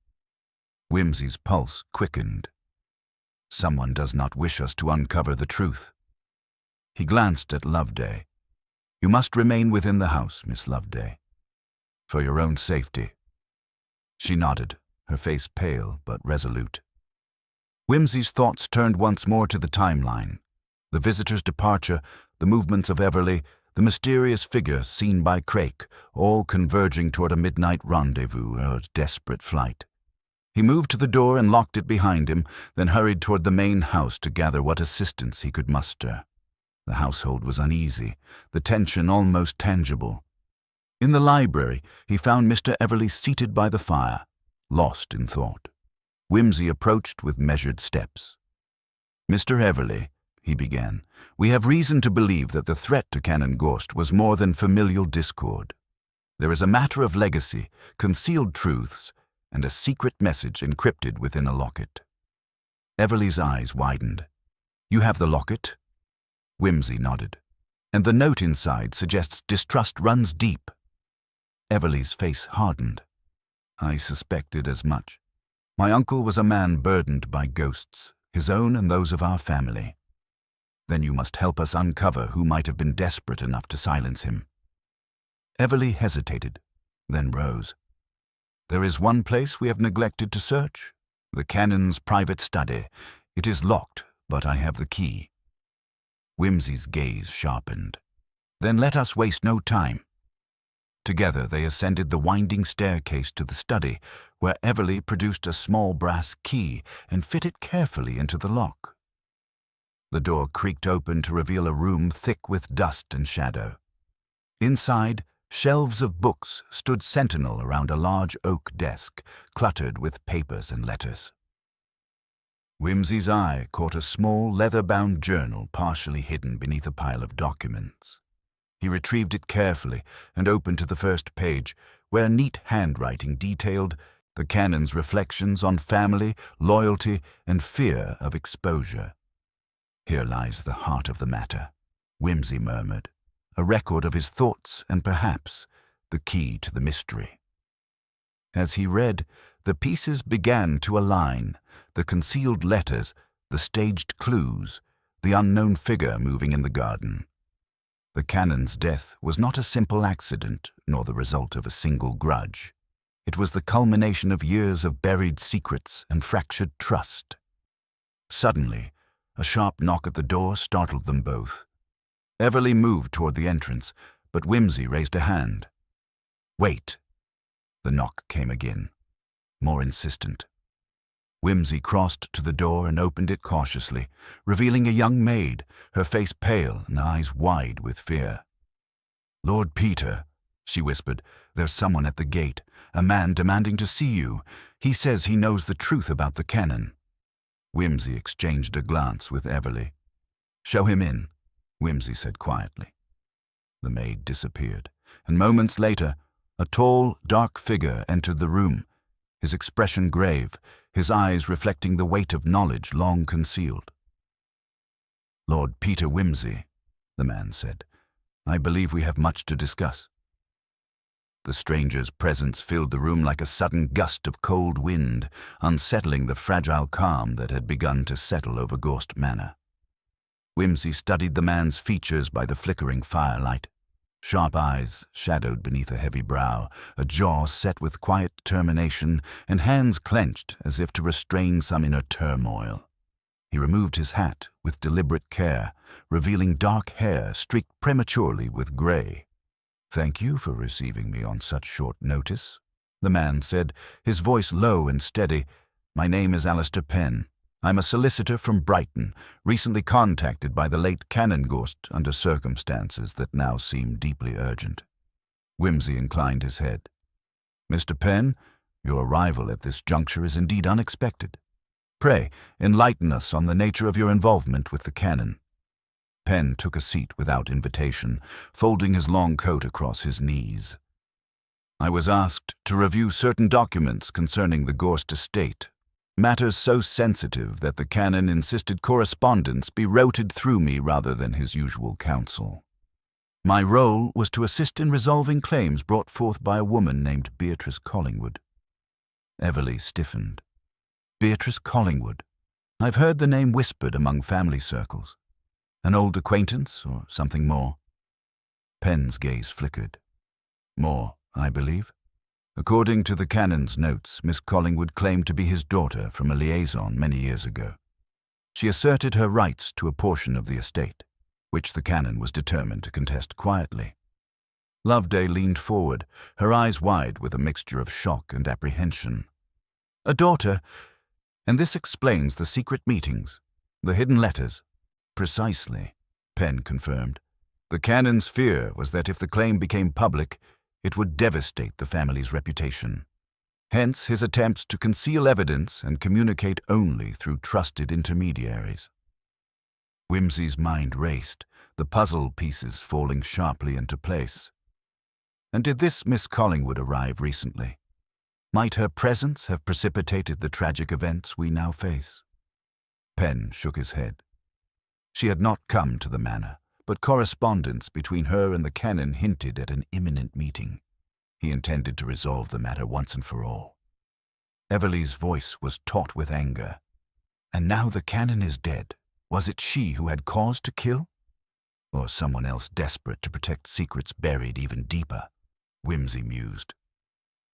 Whimsy's pulse quickened. Someone does not wish us to uncover the truth. He glanced at Loveday. "You must remain within the house, Miss Loveday. For your own safety." She nodded, her face pale but resolute. Whimsy's thoughts turned once more to the timeline. The visitor's departure, the movements of Everleigh, the mysterious figure seen by Craik, all converging toward a midnight rendezvous or desperate flight. He moved to the door and locked it behind him, then hurried toward the main house to gather what assistance he could muster. The household was uneasy, the tension almost tangible. In the library, he found Mr. Everleigh seated by the fire, lost in thought. Whimsy approached with measured steps. "Mr. Everleigh," he began, "we have reason to believe that the threat to Canon Gorst was more than familial discord. There is a matter of legacy, concealed truths, and a secret message encrypted within a locket." Everleigh's eyes widened. You have the locket? Whimsy nodded. And the note inside suggests distrust runs deep. Everly's face hardened. I suspected as much. My uncle was a man burdened by ghosts, his own and those of our family. Then you must help us uncover who might have been desperate enough to silence him. Everly hesitated, then rose. There is one place we have neglected to search, the canon's private study. It is locked, but I have the key. Whimsy's gaze sharpened. Then let us waste no time. Together they ascended the winding staircase to the study, where Everly produced a small brass key and fit it carefully into the lock. The door creaked open to reveal a room thick with dust and shadow. Inside, shelves of books stood sentinel around a large oak desk, cluttered with papers and letters. Whimsy's eye caught a small leather-bound journal partially hidden beneath a pile of documents. He retrieved it carefully and opened to the first page, where neat handwriting detailed the canon's reflections on family, loyalty, and fear of exposure. Here lies the heart of the matter, Whimsy murmured, a record of his thoughts and perhaps the key to the mystery. As he read, the pieces began to align, the concealed letters, the staged clues, the unknown figure moving in the garden. The canon's death was not a simple accident, nor the result of a single grudge. It was the culmination of years of buried secrets and fractured trust. Suddenly, a sharp knock at the door startled them both. Everly moved toward the entrance, but Whimsy raised a hand. Wait. The knock came again, more insistent. Whimsy crossed to the door and opened it cautiously, revealing a young maid, her face pale and eyes wide with fear. Lord Peter, she whispered, there's someone at the gate, a man demanding to see you. He says he knows the truth about the canon. Whimsy exchanged a glance with Everly. Show him in, Whimsy said quietly. The maid disappeared, and moments later, a tall, dark figure entered the room, his expression grave, his eyes reflecting the weight of knowledge long concealed. Lord Peter Whimsy, the man said, I believe we have much to discuss. The stranger's presence filled the room like a sudden gust of cold wind, unsettling the fragile calm that had begun to settle over Gorst Manor. Whimsy studied the man's features by the flickering firelight. Sharp eyes shadowed beneath a heavy brow, a jaw set with quiet determination, and hands clenched as if to restrain some inner turmoil. He removed his hat with deliberate care, revealing dark hair streaked prematurely with gray. Thank you for receiving me on such short notice, the man said, his voice low and steady. My name is Alistair Penn. I'm a solicitor from Brighton, recently contacted by the late Canon Gorst under circumstances that now seem deeply urgent. Whimsy inclined his head. Mr. Penn, your arrival at this juncture is indeed unexpected. Pray, enlighten us on the nature of your involvement with the canon. Penn took a seat without invitation, folding his long coat across his knees. I was asked to review certain documents concerning the Gorst estate, matters so sensitive that the canon insisted correspondence be routed through me rather than his usual counsel. My role was to assist in resolving claims brought forth by a woman named Beatrice Collingwood. Everly stiffened. Beatrice Collingwood. I've heard the name whispered among family circles. An old acquaintance or something more? Penn's gaze flickered. More, I believe. According to the canon's notes, Miss Collingwood claimed to be his daughter from a liaison many years ago. She asserted her rights to a portion of the estate, which the canon was determined to contest quietly. Loveday leaned forward, her eyes wide with a mixture of shock and apprehension. A daughter, and this explains the secret meetings, the hidden letters. Precisely, Penn confirmed. The canon's fear was that if the claim became public, it would devastate the family's reputation. Hence his attempts to conceal evidence and communicate only through trusted intermediaries. Whimsy's mind raced, the puzzle pieces falling sharply into place. And did this Miss Collingwood arrive recently? Might her presence have precipitated the tragic events we now face? Penn shook his head. She had not come to the manor, but correspondence between her and the canon hinted at an imminent meeting. He intended to resolve the matter once and for all. Everleigh's voice was taut with anger. And now the canon is dead. Was it she who had cause to kill? Or someone else desperate to protect secrets buried even deeper? Whimsy mused.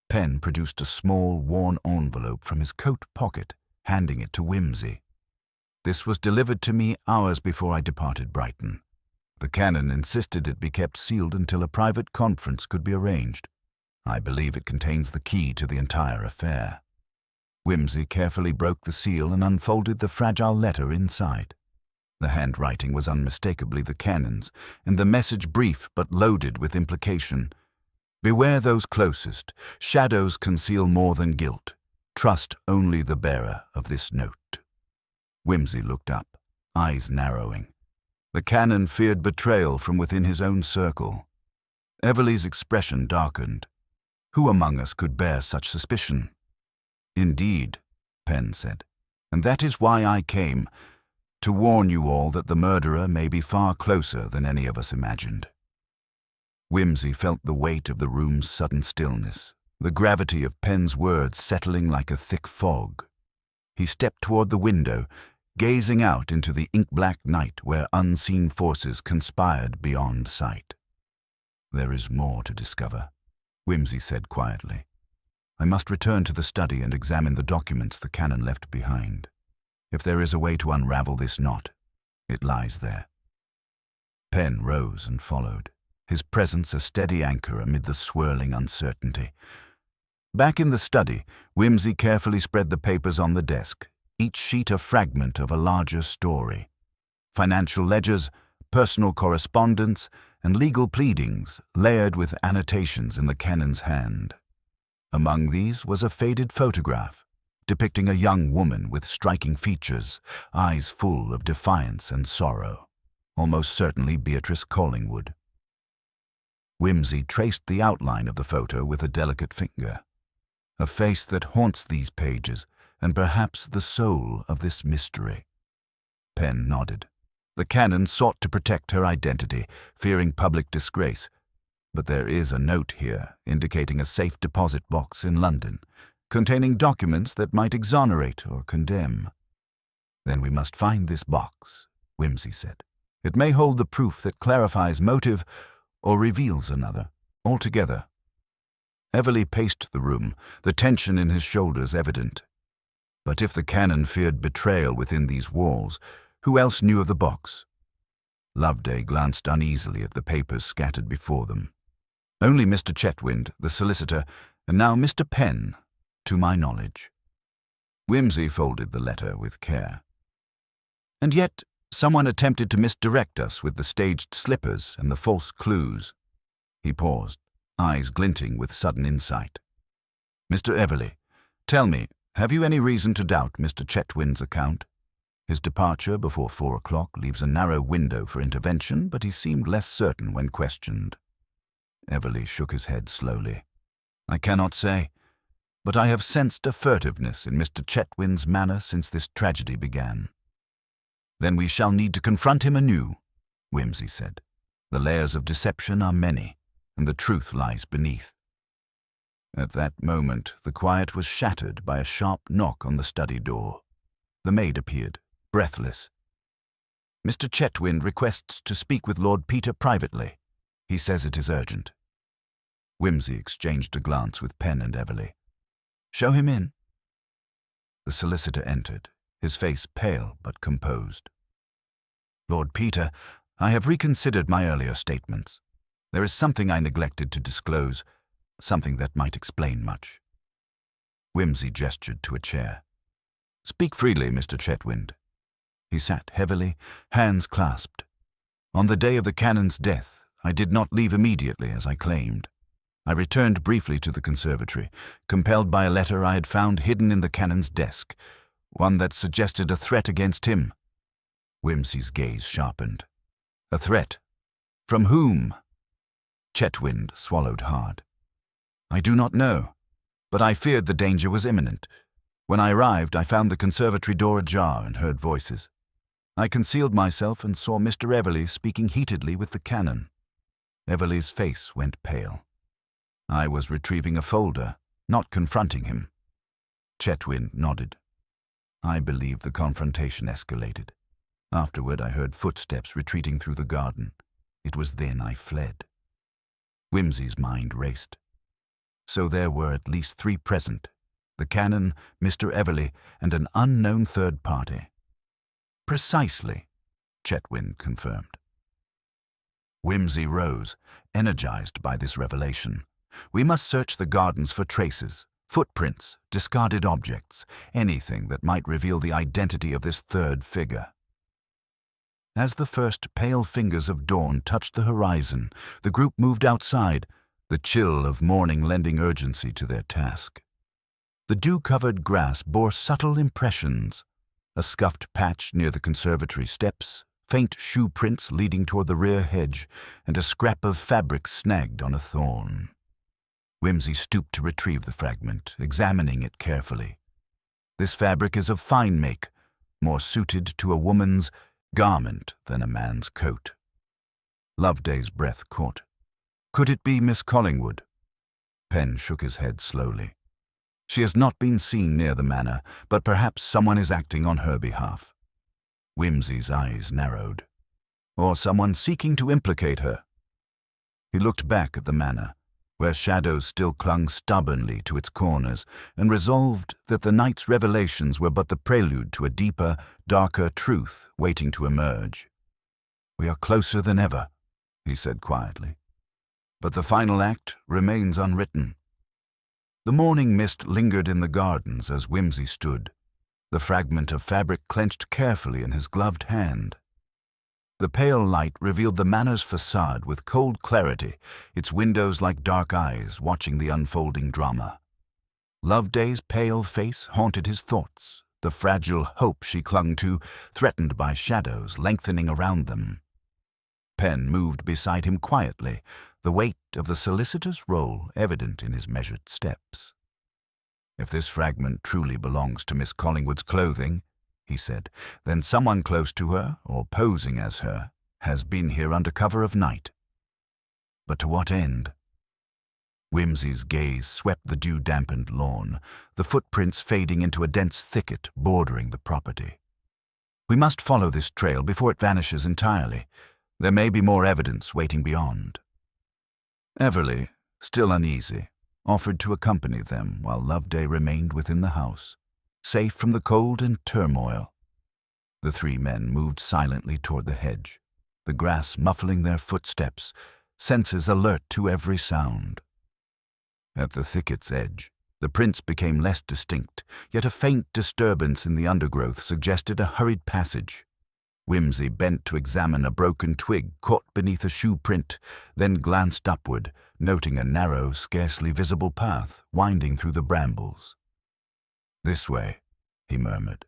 Penn produced a small, worn envelope from his coat pocket, handing it to Whimsy. This was delivered to me hours before I departed Brighton. The canon insisted it be kept sealed until a private conference could be arranged. I believe it contains the key to the entire affair. Whimsy carefully broke the seal and unfolded the fragile letter inside. The handwriting was unmistakably the canon's, and the message brief but loaded with implication. Beware those closest. Shadows conceal more than guilt. Trust only the bearer of this note. Whimsy looked up, eyes narrowing. The canon feared betrayal from within his own circle. Everleigh's expression darkened. Who among us could bear such suspicion? Indeed, Penn said, and that is why I came, to warn you all that the murderer may be far closer than any of us imagined. Whimsy felt the weight of the room's sudden stillness, the gravity of Penn's words settling like a thick fog. He stepped toward the window, gazing out into the ink-black night where unseen forces conspired beyond sight. There is more to discover, Whimsy said quietly. I must return to the study and examine the documents the canon left behind. If there is a way to unravel this knot, it lies there. Penn rose and followed, his presence a steady anchor amid the swirling uncertainty. Back in the study, Whimsy carefully spread the papers on the desk, each sheet a fragment of a larger story. Financial ledgers, personal correspondence, and legal pleadings layered with annotations in the canon's hand. Among these was a faded photograph, depicting a young woman with striking features, eyes full of defiance and sorrow, almost certainly Beatrice Collingwood. Whimsy traced the outline of the photo with a delicate finger. A face that haunts these pages, and perhaps the soul of this mystery. Penn nodded. The canon sought to protect her identity, fearing public disgrace. But there is a note here indicating a safe deposit box in London, containing documents that might exonerate or condemn. Then we must find this box, Whimsy said. It may hold the proof that clarifies motive or reveals another, altogether. Everleigh paced the room, the tension in his shoulders evident. But if the canon feared betrayal within these walls, who else knew of the box? Loveday glanced uneasily at the papers scattered before them. Only Mr. Chetwynd, the solicitor, and now Mr. Penn, to my knowledge. Whimsy folded the letter with care. And yet, someone attempted to misdirect us with the staged slippers and the false clues. He paused, eyes glinting with sudden insight. Mr. Everleigh, tell me, have you any reason to doubt Mr. Chetwynd's account? His departure before 4 o'clock leaves a narrow window for intervention, but he seemed less certain when questioned. Everleigh shook his head slowly. I cannot say, but I have sensed a furtiveness in Mr. Chetwynd's manner since this tragedy began. Then we shall need to confront him anew, Whimsy said. The layers of deception are many, and the truth lies beneath. At that moment, the quiet was shattered by a sharp knock on the study door. The maid appeared, breathless. Mr. Chetwynd requests to speak with Lord Peter privately. He says it is urgent. Whimsy exchanged a glance with Penn and Everleigh. Show him in. The solicitor entered, his face pale but composed. Lord Peter, I have reconsidered my earlier statements. There is something I neglected to disclose, something that might explain much. Whimsy gestured to a chair. Speak freely, Mr. Chetwynd. He sat heavily, hands clasped. On the day of the canon's death, I did not leave immediately as I claimed. I returned briefly to the conservatory, compelled by a letter I had found hidden in the canon's desk, one that suggested a threat against him. Whimsy's gaze sharpened. A threat? From whom? Chetwynd swallowed hard. I do not know, but I feared the danger was imminent. When I arrived, I found the conservatory door ajar and heard voices. I concealed myself and saw Mr. Everly speaking heatedly with the canon. Everly's face went pale. I was retrieving a folder, not confronting him. Chetwynd nodded. I believed the confrontation escalated. Afterward, I heard footsteps retreating through the garden. It was then I fled. Whimsy's mind raced. So there were at least 3 present: the canon, Mr. Everly, and an unknown third party. Precisely, Chetwynd confirmed. Whimsy rose, energized by this revelation. We must search the gardens for traces, footprints, discarded objects, anything that might reveal the identity of this third figure. As the first pale fingers of dawn touched the horizon, the group moved outside, the chill of morning lending urgency to their task. The dew-covered grass bore subtle impressions: a scuffed patch near the conservatory steps, faint shoe prints leading toward the rear hedge, and a scrap of fabric snagged on a thorn. Whimsy stooped to retrieve the fragment, examining it carefully. This fabric is of fine make, more suited to a woman's garment than a man's coat. Loveday's breath caught. Could it be Miss Collingwood? Penn shook his head slowly. She has not been seen near the manor, but perhaps someone is acting on her behalf. Whimsy's eyes narrowed. Or someone seeking to implicate her. He looked back at the manor, where shadows still clung stubbornly to its corners, and resolved that the night's revelations were but the prelude to a deeper, darker truth waiting to emerge. We are closer than ever, he said quietly. But the final act remains unwritten. The morning mist lingered in the gardens as Whimsy stood, the fragment of fabric clenched carefully in his gloved hand. The pale light revealed the manor's facade with cold clarity, its windows like dark eyes watching the unfolding drama. Loveday's pale face haunted his thoughts, the fragile hope she clung to, threatened by shadows lengthening around them. Penn moved beside him quietly, the weight of the solicitor's role evident in his measured steps. If this fragment truly belongs to Miss Collingwood's clothing, he said, then someone close to her, or posing as her, has been here under cover of night. But to what end? Whimsy's gaze swept the dew-dampened lawn, the footprints fading into a dense thicket bordering the property. We must follow this trail before it vanishes entirely. There may be more evidence waiting beyond. Everly, still uneasy, offered to accompany them while Loveday remained within the house, safe from the cold and turmoil. The 3 men moved silently toward the hedge, the grass muffling their footsteps, senses alert to every sound. At the thicket's edge, the prints became less distinct, yet a faint disturbance in the undergrowth suggested a hurried passage. Whimsy bent to examine a broken twig caught beneath a shoe print, then glanced upward, noting a narrow, scarcely visible path winding through the brambles. "This way," he murmured.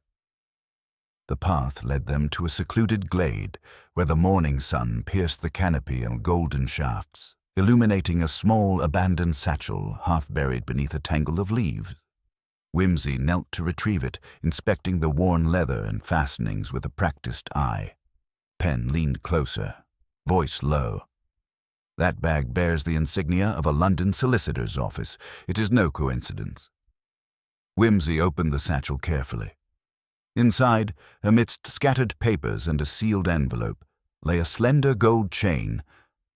The path led them to a secluded glade, where the morning sun pierced the canopy in golden shafts, illuminating a small abandoned satchel half buried beneath a tangle of leaves. Whimsy knelt to retrieve it, inspecting the worn leather and fastenings with a practiced eye. Penn leaned closer, voice low. "That bag bears the insignia of a London solicitor's office. It is no coincidence." Whimsy opened the satchel carefully. Inside, amidst scattered papers and a sealed envelope, lay a slender gold chain,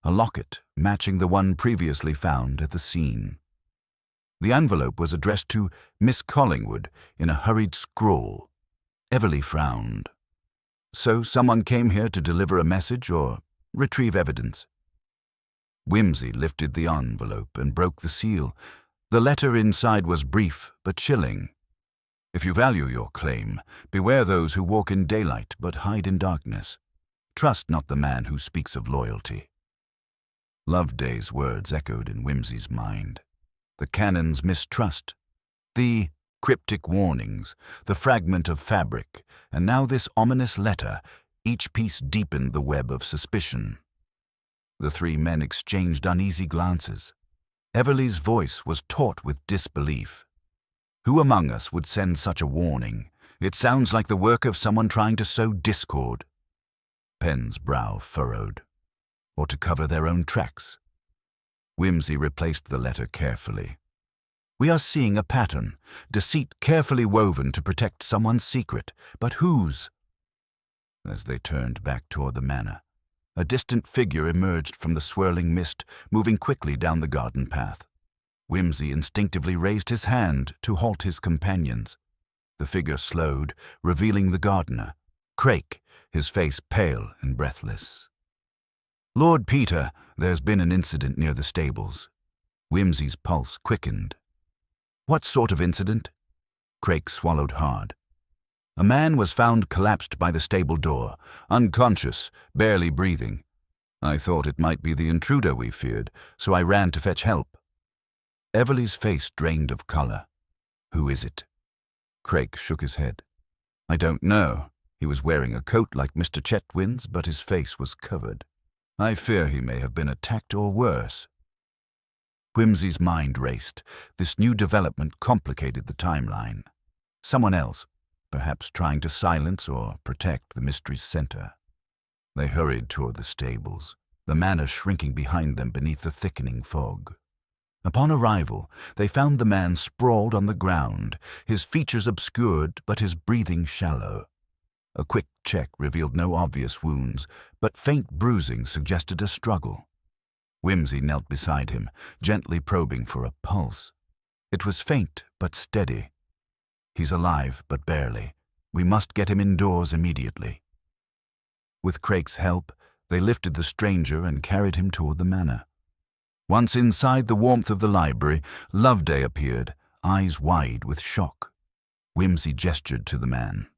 a locket matching the one previously found at the scene. The envelope was addressed to Miss Collingwood in a hurried scrawl. Everly frowned. So someone came here to deliver a message or retrieve evidence. Whimsy lifted the envelope and broke the seal. The letter inside was brief but chilling. "If you value your claim, beware those who walk in daylight but hide in darkness. Trust not the man who speaks of loyalty." Loveday's words echoed in Whimsy's mind. The canon's mistrust, the cryptic warnings, the fragment of fabric, and now this ominous letter, each piece deepened the web of suspicion. The 3 men exchanged uneasy glances. Everly's voice was taut with disbelief. Who among us would send such a warning? It sounds like the work of someone trying to sow discord. Penn's brow furrowed. Or to cover their own tracks. Whimsy replaced the letter carefully. We are seeing a pattern, deceit carefully woven to protect someone's secret, but whose? As they turned back toward the manor, a distant figure emerged from the swirling mist, moving quickly down the garden path. Whimsy instinctively raised his hand to halt his companions. The figure slowed, revealing the gardener, Crake, his face pale and breathless. Lord Peter, there's been an incident near the stables. Whimsy's pulse quickened. What sort of incident? Crake swallowed hard. A man was found collapsed by the stable door, unconscious, barely breathing. I thought it might be the intruder we feared, so I ran to fetch help. Everly's face drained of color. Who is it? Crake shook his head. I don't know. He was wearing a coat like Mr. Chetwynd's, but his face was covered. I fear he may have been attacked or worse. Whimsy's mind raced. This new development complicated the timeline. Someone else, perhaps trying to silence or protect the mystery's center. They hurried toward the stables, the manor shrinking behind them beneath the thickening fog. Upon arrival, they found the man sprawled on the ground, his features obscured but his breathing shallow. A quick check revealed no obvious wounds, but faint bruising suggested a struggle. Whimsy knelt beside him, gently probing for a pulse. It was faint but steady. He's alive, but barely. We must get him indoors immediately. With Crake's help, they lifted the stranger and carried him toward the manor. Once inside the warmth of the library, Loveday appeared, eyes wide with shock. Whimsy gestured to the man.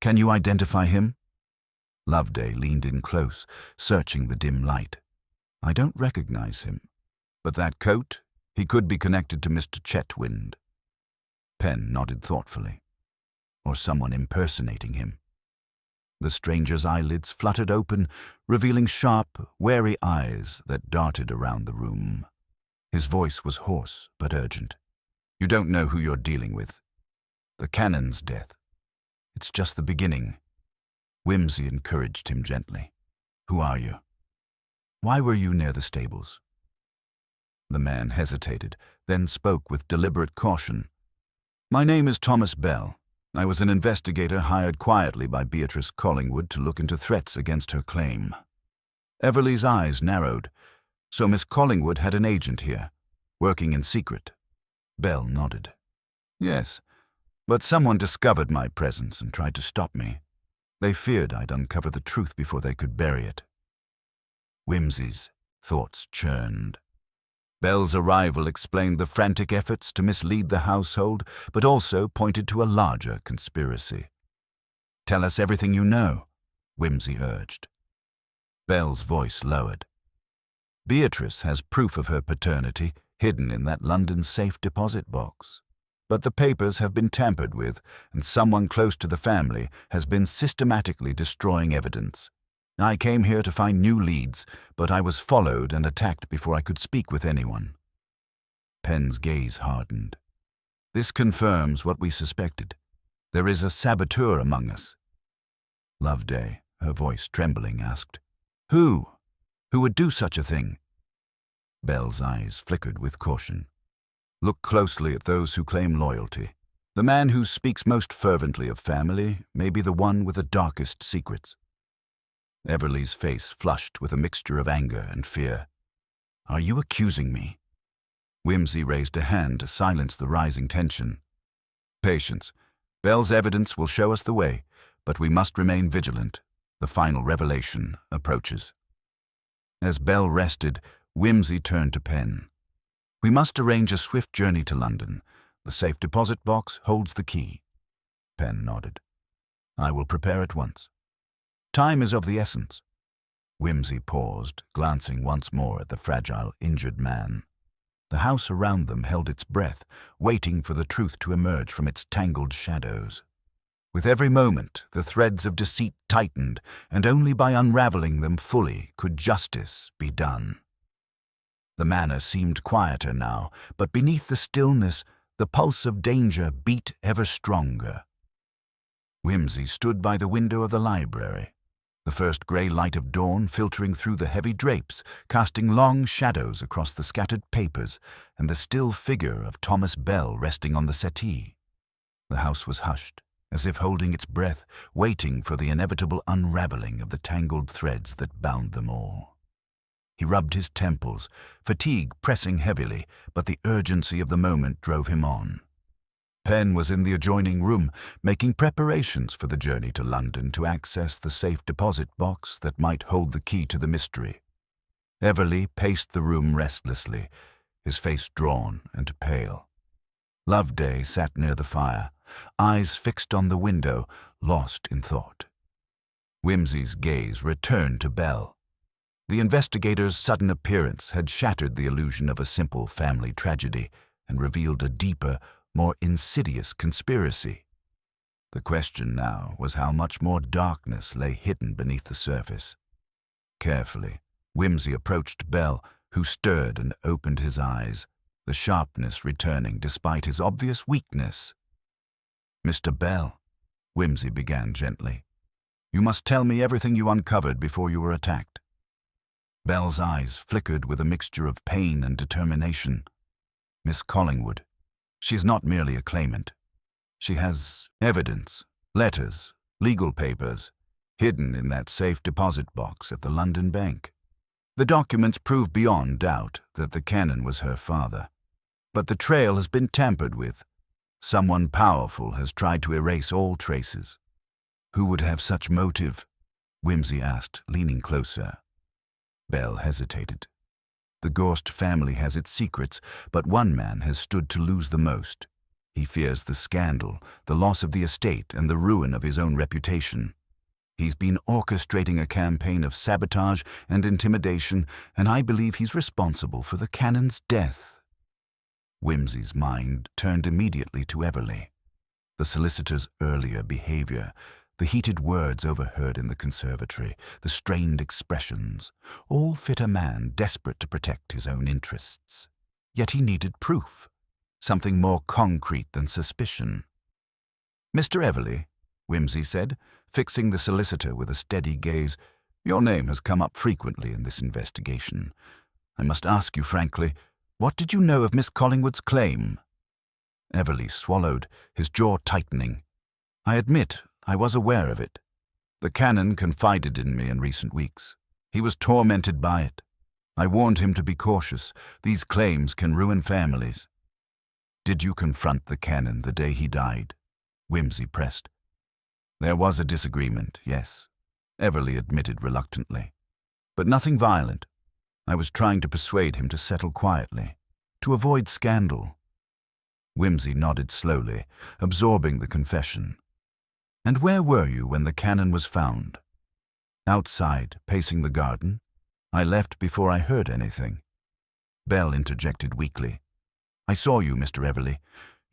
Can you identify him? Loveday leaned in close, searching the dim light. I don't recognize him. But that coat, he could be connected to Mr. Chetwynd. Penn nodded thoughtfully. Or someone impersonating him. The stranger's eyelids fluttered open, revealing sharp, wary eyes that darted around the room. His voice was hoarse but urgent. You don't know who you're dealing with. The cannon's death. It's just the beginning. Whimsy encouraged him gently. Who are you? Why were you near the stables? The man hesitated, then spoke with deliberate caution. My name is Thomas Bell. I was an investigator hired quietly by Beatrice Collingwood to look into threats against her claim. Everly's eyes narrowed. So Miss Collingwood had an agent here, working in secret. Bell nodded. Yes, but someone discovered my presence and tried to stop me. They feared I'd uncover the truth before they could bury it. Whimsy's thoughts churned. Bell's arrival explained the frantic efforts to mislead the household, but also pointed to a larger conspiracy. Tell us everything you know, Whimsy urged. Bell's voice lowered. Beatrice has proof of her paternity hidden in that London safe deposit box. But the papers have been tampered with, and someone close to the family has been systematically destroying evidence. I came here to find new leads, but I was followed and attacked before I could speak with anyone. Penn's gaze hardened. This confirms what we suspected. There is a saboteur among us. Loveday, her voice trembling, asked, Who? Who would do such a thing? Bell's eyes flickered with caution. Look closely at those who claim loyalty. The man who speaks most fervently of family may be the one with the darkest secrets. Everly's face flushed with a mixture of anger and fear. Are you accusing me? Whimsy raised a hand to silence the rising tension. Patience. Bell's evidence will show us the way, but we must remain vigilant. The final revelation approaches. As Bell rested, Whimsy turned to Penn. We must arrange a swift journey to London. The safe deposit box holds the key. Penn nodded. I will prepare at once. Time is of the essence. Whimsy paused, glancing once more at the fragile, injured man. The house around them held its breath, waiting for the truth to emerge from its tangled shadows. With every moment, the threads of deceit tightened, and only by unraveling them fully could justice be done. The manor seemed quieter now, but beneath the stillness, the pulse of danger beat ever stronger. Whimsy stood by the window of the library, the first grey light of dawn filtering through the heavy drapes, casting long shadows across the scattered papers and the still figure of Thomas Bell resting on the settee. The house was hushed, as if holding its breath, waiting for the inevitable unraveling of the tangled threads that bound them all. He rubbed his temples, fatigue pressing heavily, but the urgency of the moment drove him on. Penn was in the adjoining room, making preparations for the journey to London to access the safe deposit box that might hold the key to the mystery. Everly paced the room restlessly, his face drawn and pale. Loveday sat near the fire, eyes fixed on the window, lost in thought. Whimsy's gaze returned to Bell. The investigator's sudden appearance had shattered the illusion of a simple family tragedy and revealed a deeper, more insidious conspiracy. The question now was how much more darkness lay hidden beneath the surface. Carefully, Whimsy approached Bell, who stirred and opened his eyes, the sharpness returning despite his obvious weakness. "Mr. Bell," Whimsy began gently, "you must tell me everything you uncovered before you were attacked." Bell's eyes flickered with a mixture of pain and determination. "Miss Collingwood, she's not merely a claimant. She has evidence, letters, legal papers, hidden in that safe deposit box at the London bank. The documents prove beyond doubt that the canon was her father. But the trail has been tampered with. Someone powerful has tried to erase all traces." "Who would have such motive?" Whimsy asked, leaning closer. Bell hesitated. "The Gorst family has its secrets, but one man has stood to lose the most. He fears the scandal, the loss of the estate, and the ruin of his own reputation. He's been orchestrating a campaign of sabotage and intimidation, and I believe he's responsible for the canon's death." Whimsy's mind turned immediately to Everly. The solicitor's earlier behavior, the heated words overheard in the conservatory, the strained expressions, all fit a man desperate to protect his own interests. Yet he needed proof, something more concrete than suspicion. "Mr. Everly," Whimsy said, fixing the solicitor with a steady gaze, "your name has come up frequently in this investigation. I must ask you frankly, what did you know of Miss Collingwood's claim?" Everly swallowed, his jaw tightening. "I admit I was aware of it. The canon confided in me in recent weeks. He was tormented by it. I warned him to be cautious. These claims can ruin families." "Did you confront the canon the day he died?" Whimsy pressed. "There was a disagreement, yes," Everly admitted reluctantly. "But nothing violent. I was trying to persuade him to settle quietly, to avoid scandal." Whimsy nodded slowly, absorbing the confession. "And where were you when the canon was found?" "Outside, pacing the garden. I left before I heard anything." Bell interjected weakly. "I saw you, Mr. Everly.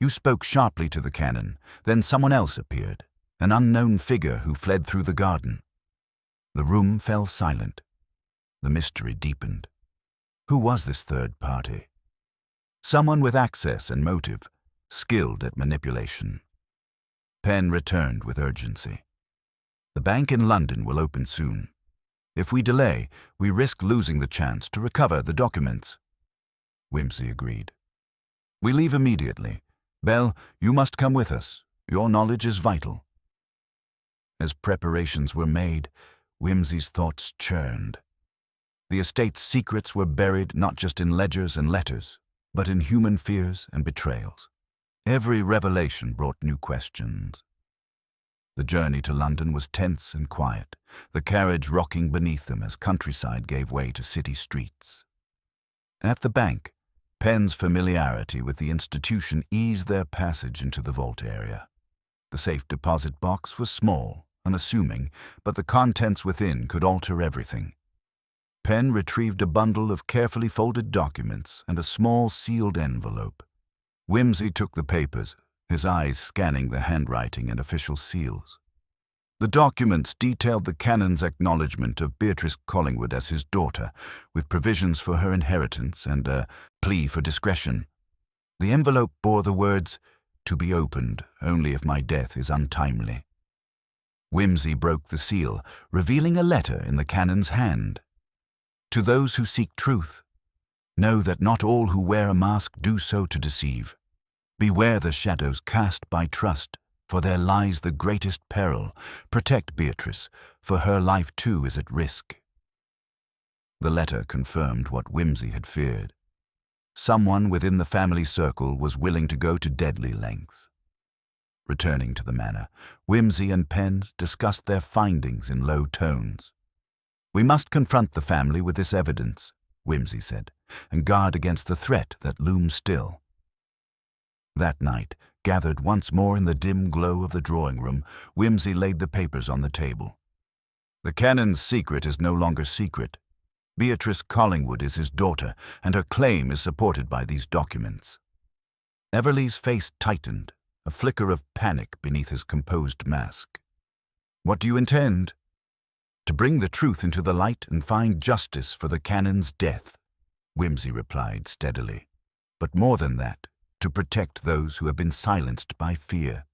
You spoke sharply to the canon. Then someone else appeared, an unknown figure who fled through the garden." The room fell silent. The mystery deepened. Who was this third party? Someone with access and motive, skilled at manipulation. Penn returned with urgency. "The bank in London will open soon. If we delay, we risk losing the chance to recover the documents." Whimsy agreed. "We leave immediately. Bell, you must come with us. Your knowledge is vital." As preparations were made, Whimsy's thoughts churned. The estate's secrets were buried not just in ledgers and letters, but in human fears and betrayals. Every revelation brought new questions. The journey to London was tense and quiet, the carriage rocking beneath them as countryside gave way to city streets. At the bank, Penn's familiarity with the institution eased their passage into the vault area. The safe deposit box was small, unassuming, but the contents within could alter everything. Penn retrieved a bundle of carefully folded documents and a small sealed envelope. Whimsy took the papers, his eyes scanning the handwriting and official seals. The documents detailed the canon's acknowledgement of Beatrice Collingwood as his daughter, with provisions for her inheritance and a plea for discretion. The envelope bore the words, "To be opened only if my death is untimely." Whimsy broke the seal, revealing a letter in the canon's hand. To those who seek truth, know that not all who wear a mask do so to deceive. Beware the shadows cast by trust, for there lies the greatest peril. Protect Beatrice, for her life too is at risk. The letter confirmed what Whimsy had feared. Someone within the family circle was willing to go to deadly lengths. Returning to the manor, Whimsy and Pen discussed their findings in low tones. "We must confront the family with this evidence," Whimsy said, "and guard against the threat that looms still." That night, gathered once more in the dim glow of the drawing room, Whimsy laid the papers on the table. "The canon's secret is no longer secret. Beatrice Collingwood is his daughter, and her claim is supported by these documents." Everleigh's face tightened, a flicker of panic beneath his composed mask. "What do you intend?" "To bring the truth into the light and find justice for the canon's death," Whimsy replied steadily. "But more than that, to protect those who have been silenced by fear."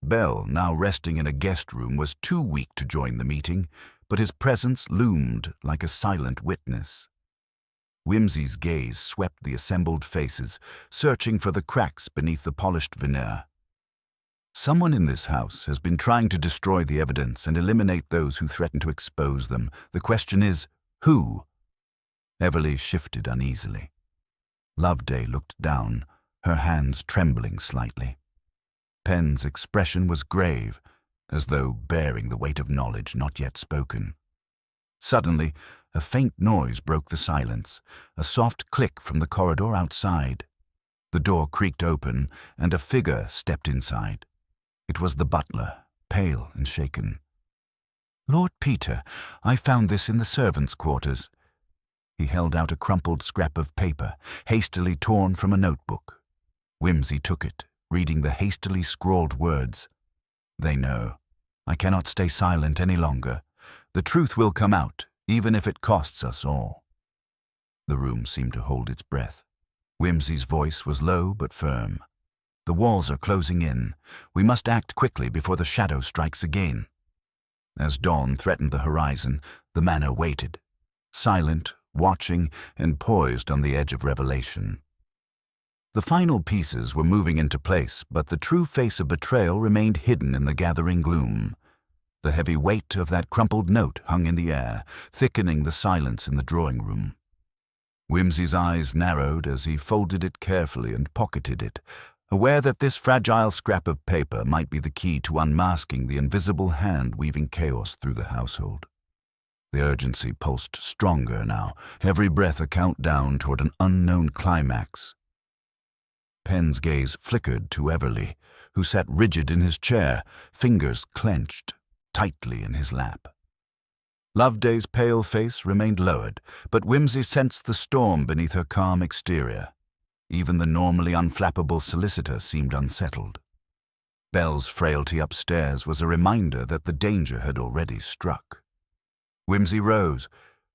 Bell, now resting in a guest room, was too weak to join the meeting, but his presence loomed like a silent witness. Whimsy's gaze swept the assembled faces, searching for the cracks beneath the polished veneer. "Someone in this house has been trying to destroy the evidence and eliminate those who threaten to expose them. The question is, who?" Everleigh shifted uneasily. Loveday looked down, her hands trembling slightly. Pen's expression was grave, as though bearing the weight of knowledge not yet spoken. Suddenly, a faint noise broke the silence, a soft click from the corridor outside. The door creaked open, and a figure stepped inside. It was the butler, pale and shaken. "Lord Peter, I found this in the servants' quarters." He held out a crumpled scrap of paper, hastily torn from a notebook. Whimsy took it, reading the hastily scrawled words. "They know. I cannot stay silent any longer. The truth will come out, even if it costs us all." The room seemed to hold its breath. Whimsy's voice was low but firm. "The walls are closing in. We must act quickly before the shadow strikes again." As dawn threatened the horizon, the manor waited, silent, watching, and poised on the edge of revelation. The final pieces were moving into place, but the true face of betrayal remained hidden in the gathering gloom. The heavy weight of that crumpled note hung in the air, thickening the silence in the drawing room. Whimsy's eyes narrowed as he folded it carefully and pocketed it, aware that this fragile scrap of paper might be the key to unmasking the invisible hand weaving chaos through the household. The urgency pulsed stronger now, every breath a countdown toward an unknown climax. Pen's gaze flickered to Everleigh, who sat rigid in his chair, fingers clenched tightly in his lap. Loveday's pale face remained lowered, but Whimsy sensed the storm beneath her calm exterior. Even the normally unflappable solicitor seemed unsettled. Bell's frailty upstairs was a reminder that the danger had already struck. Whimsy rose,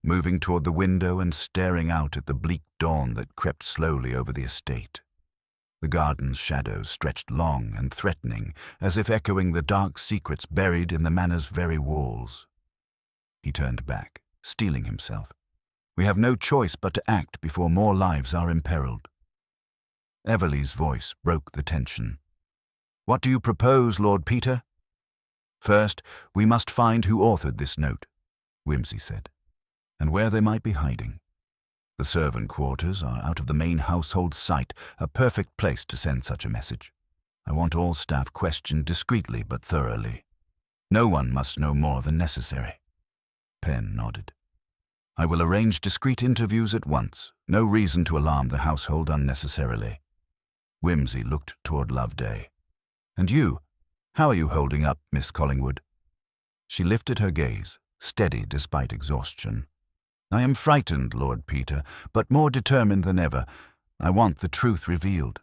moving toward the window and staring out at the bleak dawn that crept slowly over the estate. The garden's shadows stretched long and threatening, as if echoing the dark secrets buried in the manor's very walls. He turned back, steeling himself. "We have no choice but to act before more lives are imperiled." Everleigh's voice broke the tension. "What do you propose, Lord Peter?" "First, we must find who authored this note," Whimsy said, "and where they might be hiding. The servant quarters are out of the main household sight, a perfect place to send such a message. I want all staff questioned discreetly but thoroughly. No one must know more than necessary." Pen nodded. "I will arrange discreet interviews at once. No reason to alarm the household unnecessarily." Whimsy looked toward Loveday. "And you? How are you holding up, Miss Collingwood?" She lifted her gaze, steady despite exhaustion. "I am frightened, Lord Peter, but more determined than ever. I want the truth revealed."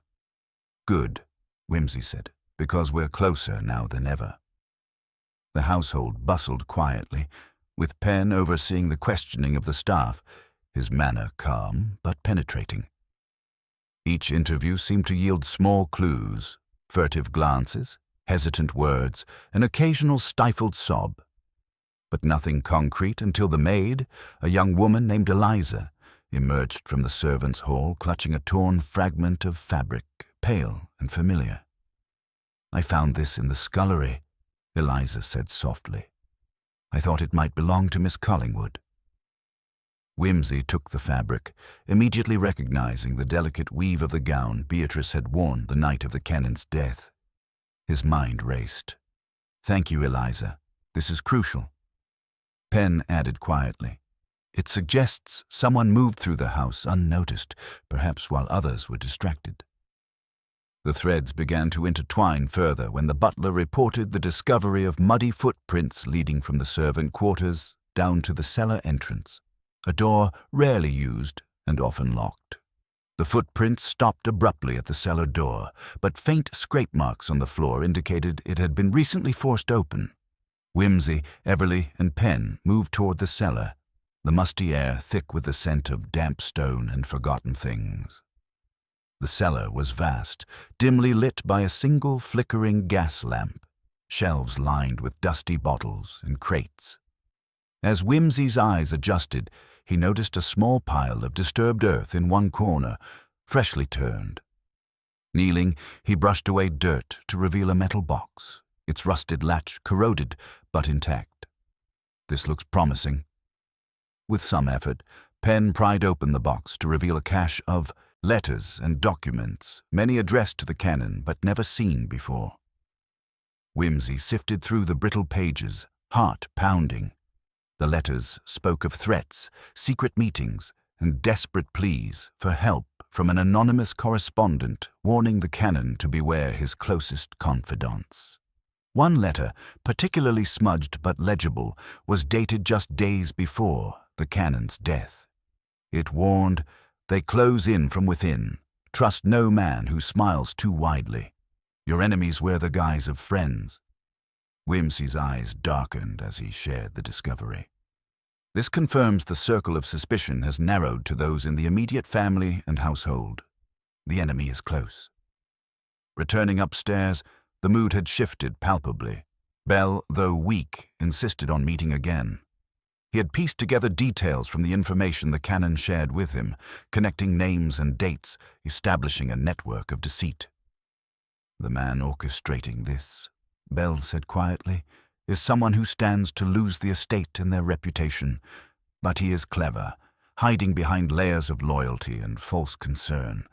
"Good," Whimsy said, "because we're closer now than ever." The household bustled quietly, with Pen overseeing the questioning of the staff, his manner calm but penetrating. Each interview seemed to yield small clues, furtive glances, hesitant words, an occasional stifled sob. But nothing concrete until the maid, a young woman named Eliza, emerged from the servants' hall clutching a torn fragment of fabric, pale and familiar. "I found this in the scullery," Eliza said softly. "I thought it might belong to Miss Collingwood." Whimsy took the fabric, immediately recognizing the delicate weave of the gown Beatrice had worn the night of the Cannon's death. His mind raced. "Thank you, Eliza. This is crucial." Penn added quietly, "It suggests someone moved through the house unnoticed, perhaps while others were distracted." The threads began to intertwine further when the butler reported the discovery of muddy footprints leading from the servant quarters down to the cellar entrance, a door rarely used and often locked. The footprints stopped abruptly at the cellar door, but faint scrape marks on the floor indicated it had been recently forced open. Whimsy, Everly, and Penn moved toward the cellar, the musty air thick with the scent of damp stone and forgotten things. The cellar was vast, dimly lit by a single flickering gas lamp, shelves lined with dusty bottles and crates. As Whimsy's eyes adjusted, he noticed a small pile of disturbed earth in one corner, freshly turned. Kneeling, he brushed away dirt to reveal a metal box, its rusted latch corroded but intact. "This looks promising." With some effort, Penn pried open the box to reveal a cache of letters and documents, many addressed to the Cannon but never seen before. Whimsy sifted through the brittle pages, heart pounding. The letters spoke of threats, secret meetings, and desperate pleas for help from an anonymous correspondent warning the Cannon to beware his closest confidants. One letter, particularly smudged but legible, was dated just days before the Cannon's death. It warned, "They close in from within. Trust no man who smiles too widely. Your enemies wear the guise of friends." Whimsy's eyes darkened as he shared the discovery. This confirms the circle of suspicion has narrowed to those in the immediate family and household. The enemy is close. Returning upstairs, the mood had shifted palpably. Bell, though weak, insisted on meeting again. He had pieced together details from the information the Cannon shared with him, connecting names and dates, establishing a network of deceit. "The man orchestrating this," Bell said quietly, "is someone who stands to lose the estate and their reputation. But he is clever, hiding behind layers of loyalty and false concern.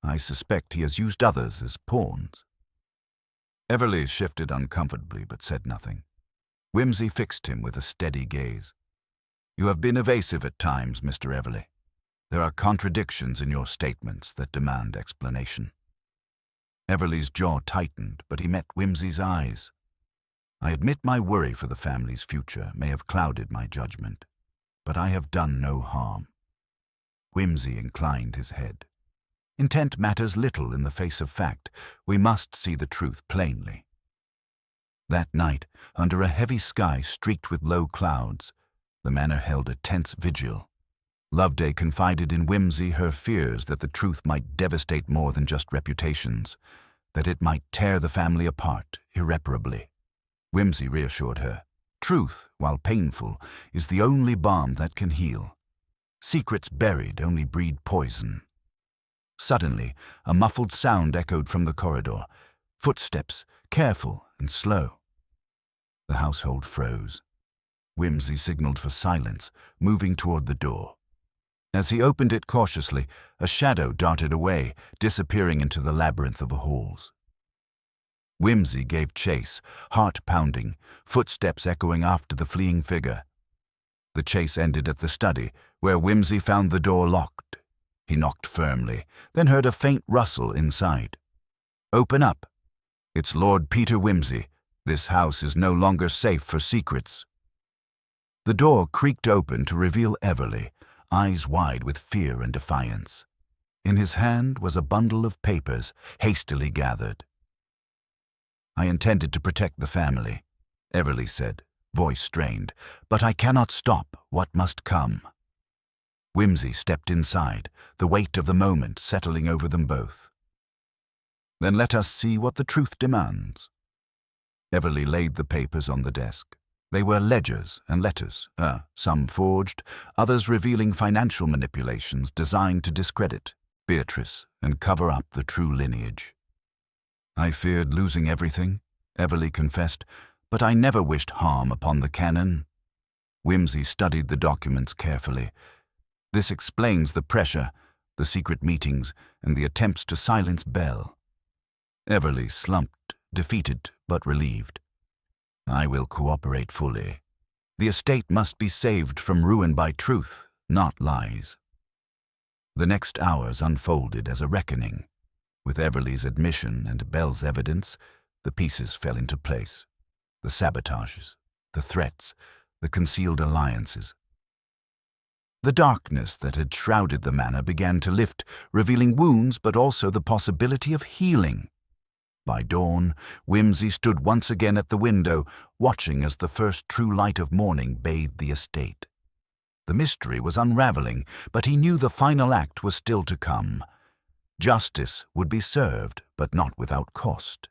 I suspect he has used others as pawns." Everly shifted uncomfortably but said nothing. Whimsy fixed him with a steady gaze. "You have been evasive at times, Mr. Everly. There are contradictions in your statements that demand explanation." Everly's jaw tightened, but he met Whimsy's eyes. "I admit my worry for the family's future may have clouded my judgment, but I have done no harm." Whimsy inclined his head. "Intent matters little in the face of fact. We must see the truth plainly." That night, under a heavy sky streaked with low clouds, the manor held a tense vigil. Loveday confided in Whimsy her fears that the truth might devastate more than just reputations, that it might tear the family apart irreparably. Whimsy reassured her. Truth, while painful, is the only balm that can heal. Secrets buried only breed poison. Suddenly, a muffled sound echoed from the corridor. Footsteps, careful and slow. The household froze. Whimsy signaled for silence, moving toward the door. As he opened it cautiously, a shadow darted away, disappearing into the labyrinth of halls. Whimsy gave chase, heart pounding, footsteps echoing after the fleeing figure. The chase ended at the study, where Whimsy found the door locked. He knocked firmly, then heard a faint rustle inside. "Open up. It's Lord Peter Whimsy. This house is no longer safe for secrets." The door creaked open to reveal Everly, eyes wide with fear and defiance. In his hand was a bundle of papers, hastily gathered. "I intended to protect the family," Everly said, voice strained, "but I cannot stop what must come." Whimsy stepped inside, the weight of the moment settling over them both. "Then let us see what the truth demands." Everly laid the papers on the desk. They were ledgers and letters, some forged, others revealing financial manipulations designed to discredit Beatrice and cover up the true lineage. "I feared losing everything," Everly confessed, "but I never wished harm upon the canon." Whimsy studied the documents carefully. "This explains the pressure, the secret meetings, and the attempts to silence Bell." Everly slumped, defeated but relieved. "I will cooperate fully. The estate must be saved from ruin by truth, not lies." The next hours unfolded as a reckoning. With Everly's admission and Bell's evidence, the pieces fell into place. The sabotages, the threats, the concealed alliances. The darkness that had shrouded the manor began to lift, revealing wounds but also the possibility of healing. By dawn, Whimsy stood once again at the window, watching as the first true light of morning bathed the estate. The mystery was unraveling, but he knew the final act was still to come. Justice would be served, but not without cost.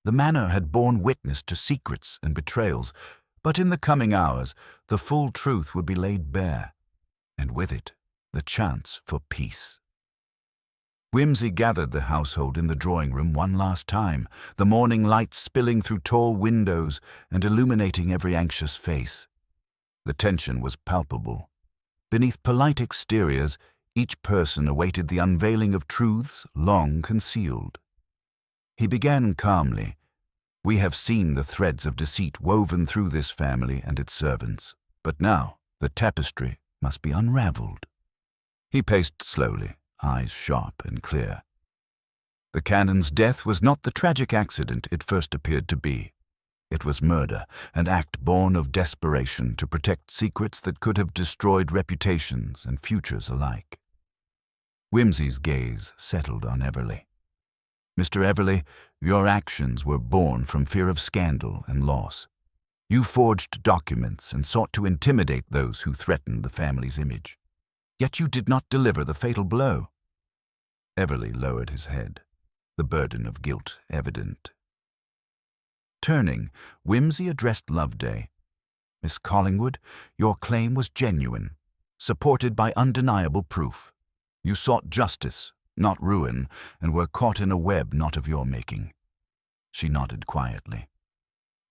The manor had borne witness to secrets and betrayals, but in the coming hours, the full truth would be laid bare, and with it, the chance for peace. Whimsy gathered the household in the drawing room one last time, the morning light spilling through tall windows and illuminating every anxious face. The tension was palpable. Beneath polite exteriors, each person awaited the unveiling of truths long concealed. He began calmly. "We have seen the threads of deceit woven through this family and its servants, but now the tapestry must be unraveled." He paced slowly, eyes sharp and clear. The canon's death was not the tragic accident it first appeared to be. It was murder, an act born of desperation to protect secrets that could have destroyed reputations and futures alike. Whimsy's gaze settled on Everly. "Mr. Everly, your actions were born from fear of scandal and loss. You forged documents and sought to intimidate those who threatened the family's image. Yet you did not deliver the fatal blow." Everly lowered his head, the burden of guilt evident. Turning, Whimsy addressed Loveday. "Miss Collingwood, your claim was genuine, supported by undeniable proof. You sought justice, not ruin, and were caught in a web not of your making." She nodded quietly.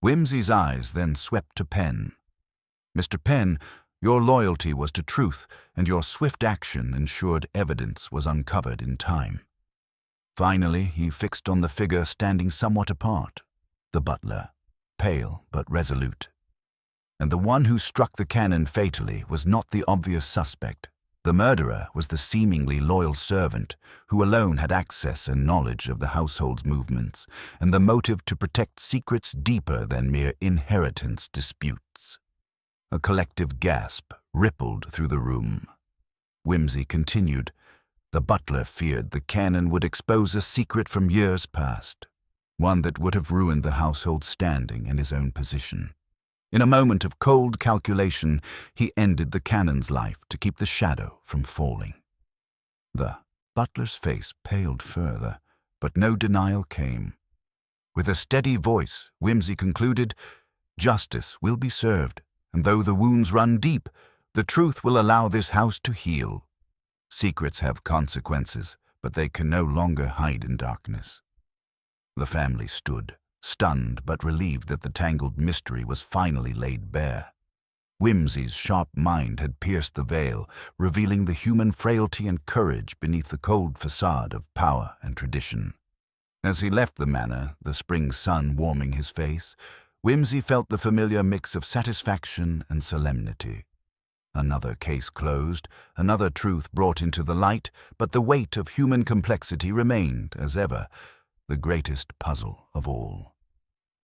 Whimsy's eyes then swept to Penn. "Mr. Penn, your loyalty was to truth, and your swift action ensured evidence was uncovered in time." Finally, he fixed on the figure standing somewhat apart, the butler, pale but resolute. And the one who struck the canon fatally was not the obvious suspect. The murderer was the seemingly loyal servant, who alone had access and knowledge of the household's movements, and the motive to protect secrets deeper than mere inheritance disputes. A collective gasp rippled through the room. Whimsy continued. The butler feared the canon would expose a secret from years past, one that would have ruined the household's standing and his own position. In a moment of cold calculation, he ended the canon's life to keep the shadow from falling. The butler's face paled further, but no denial came. With a steady voice, Whimsy concluded, "Justice will be served, and though the wounds run deep, the truth will allow this house to heal. Secrets have consequences, but they can no longer hide in darkness." The family stood, stunned but relieved that the tangled mystery was finally laid bare. Whimsy's sharp mind had pierced the veil, revealing the human frailty and courage beneath the cold facade of power and tradition. As he left the manor, the spring sun warming his face, Whimsy felt the familiar mix of satisfaction and solemnity. Another case closed, another truth brought into the light, but the weight of human complexity remained, as ever, the greatest puzzle of all.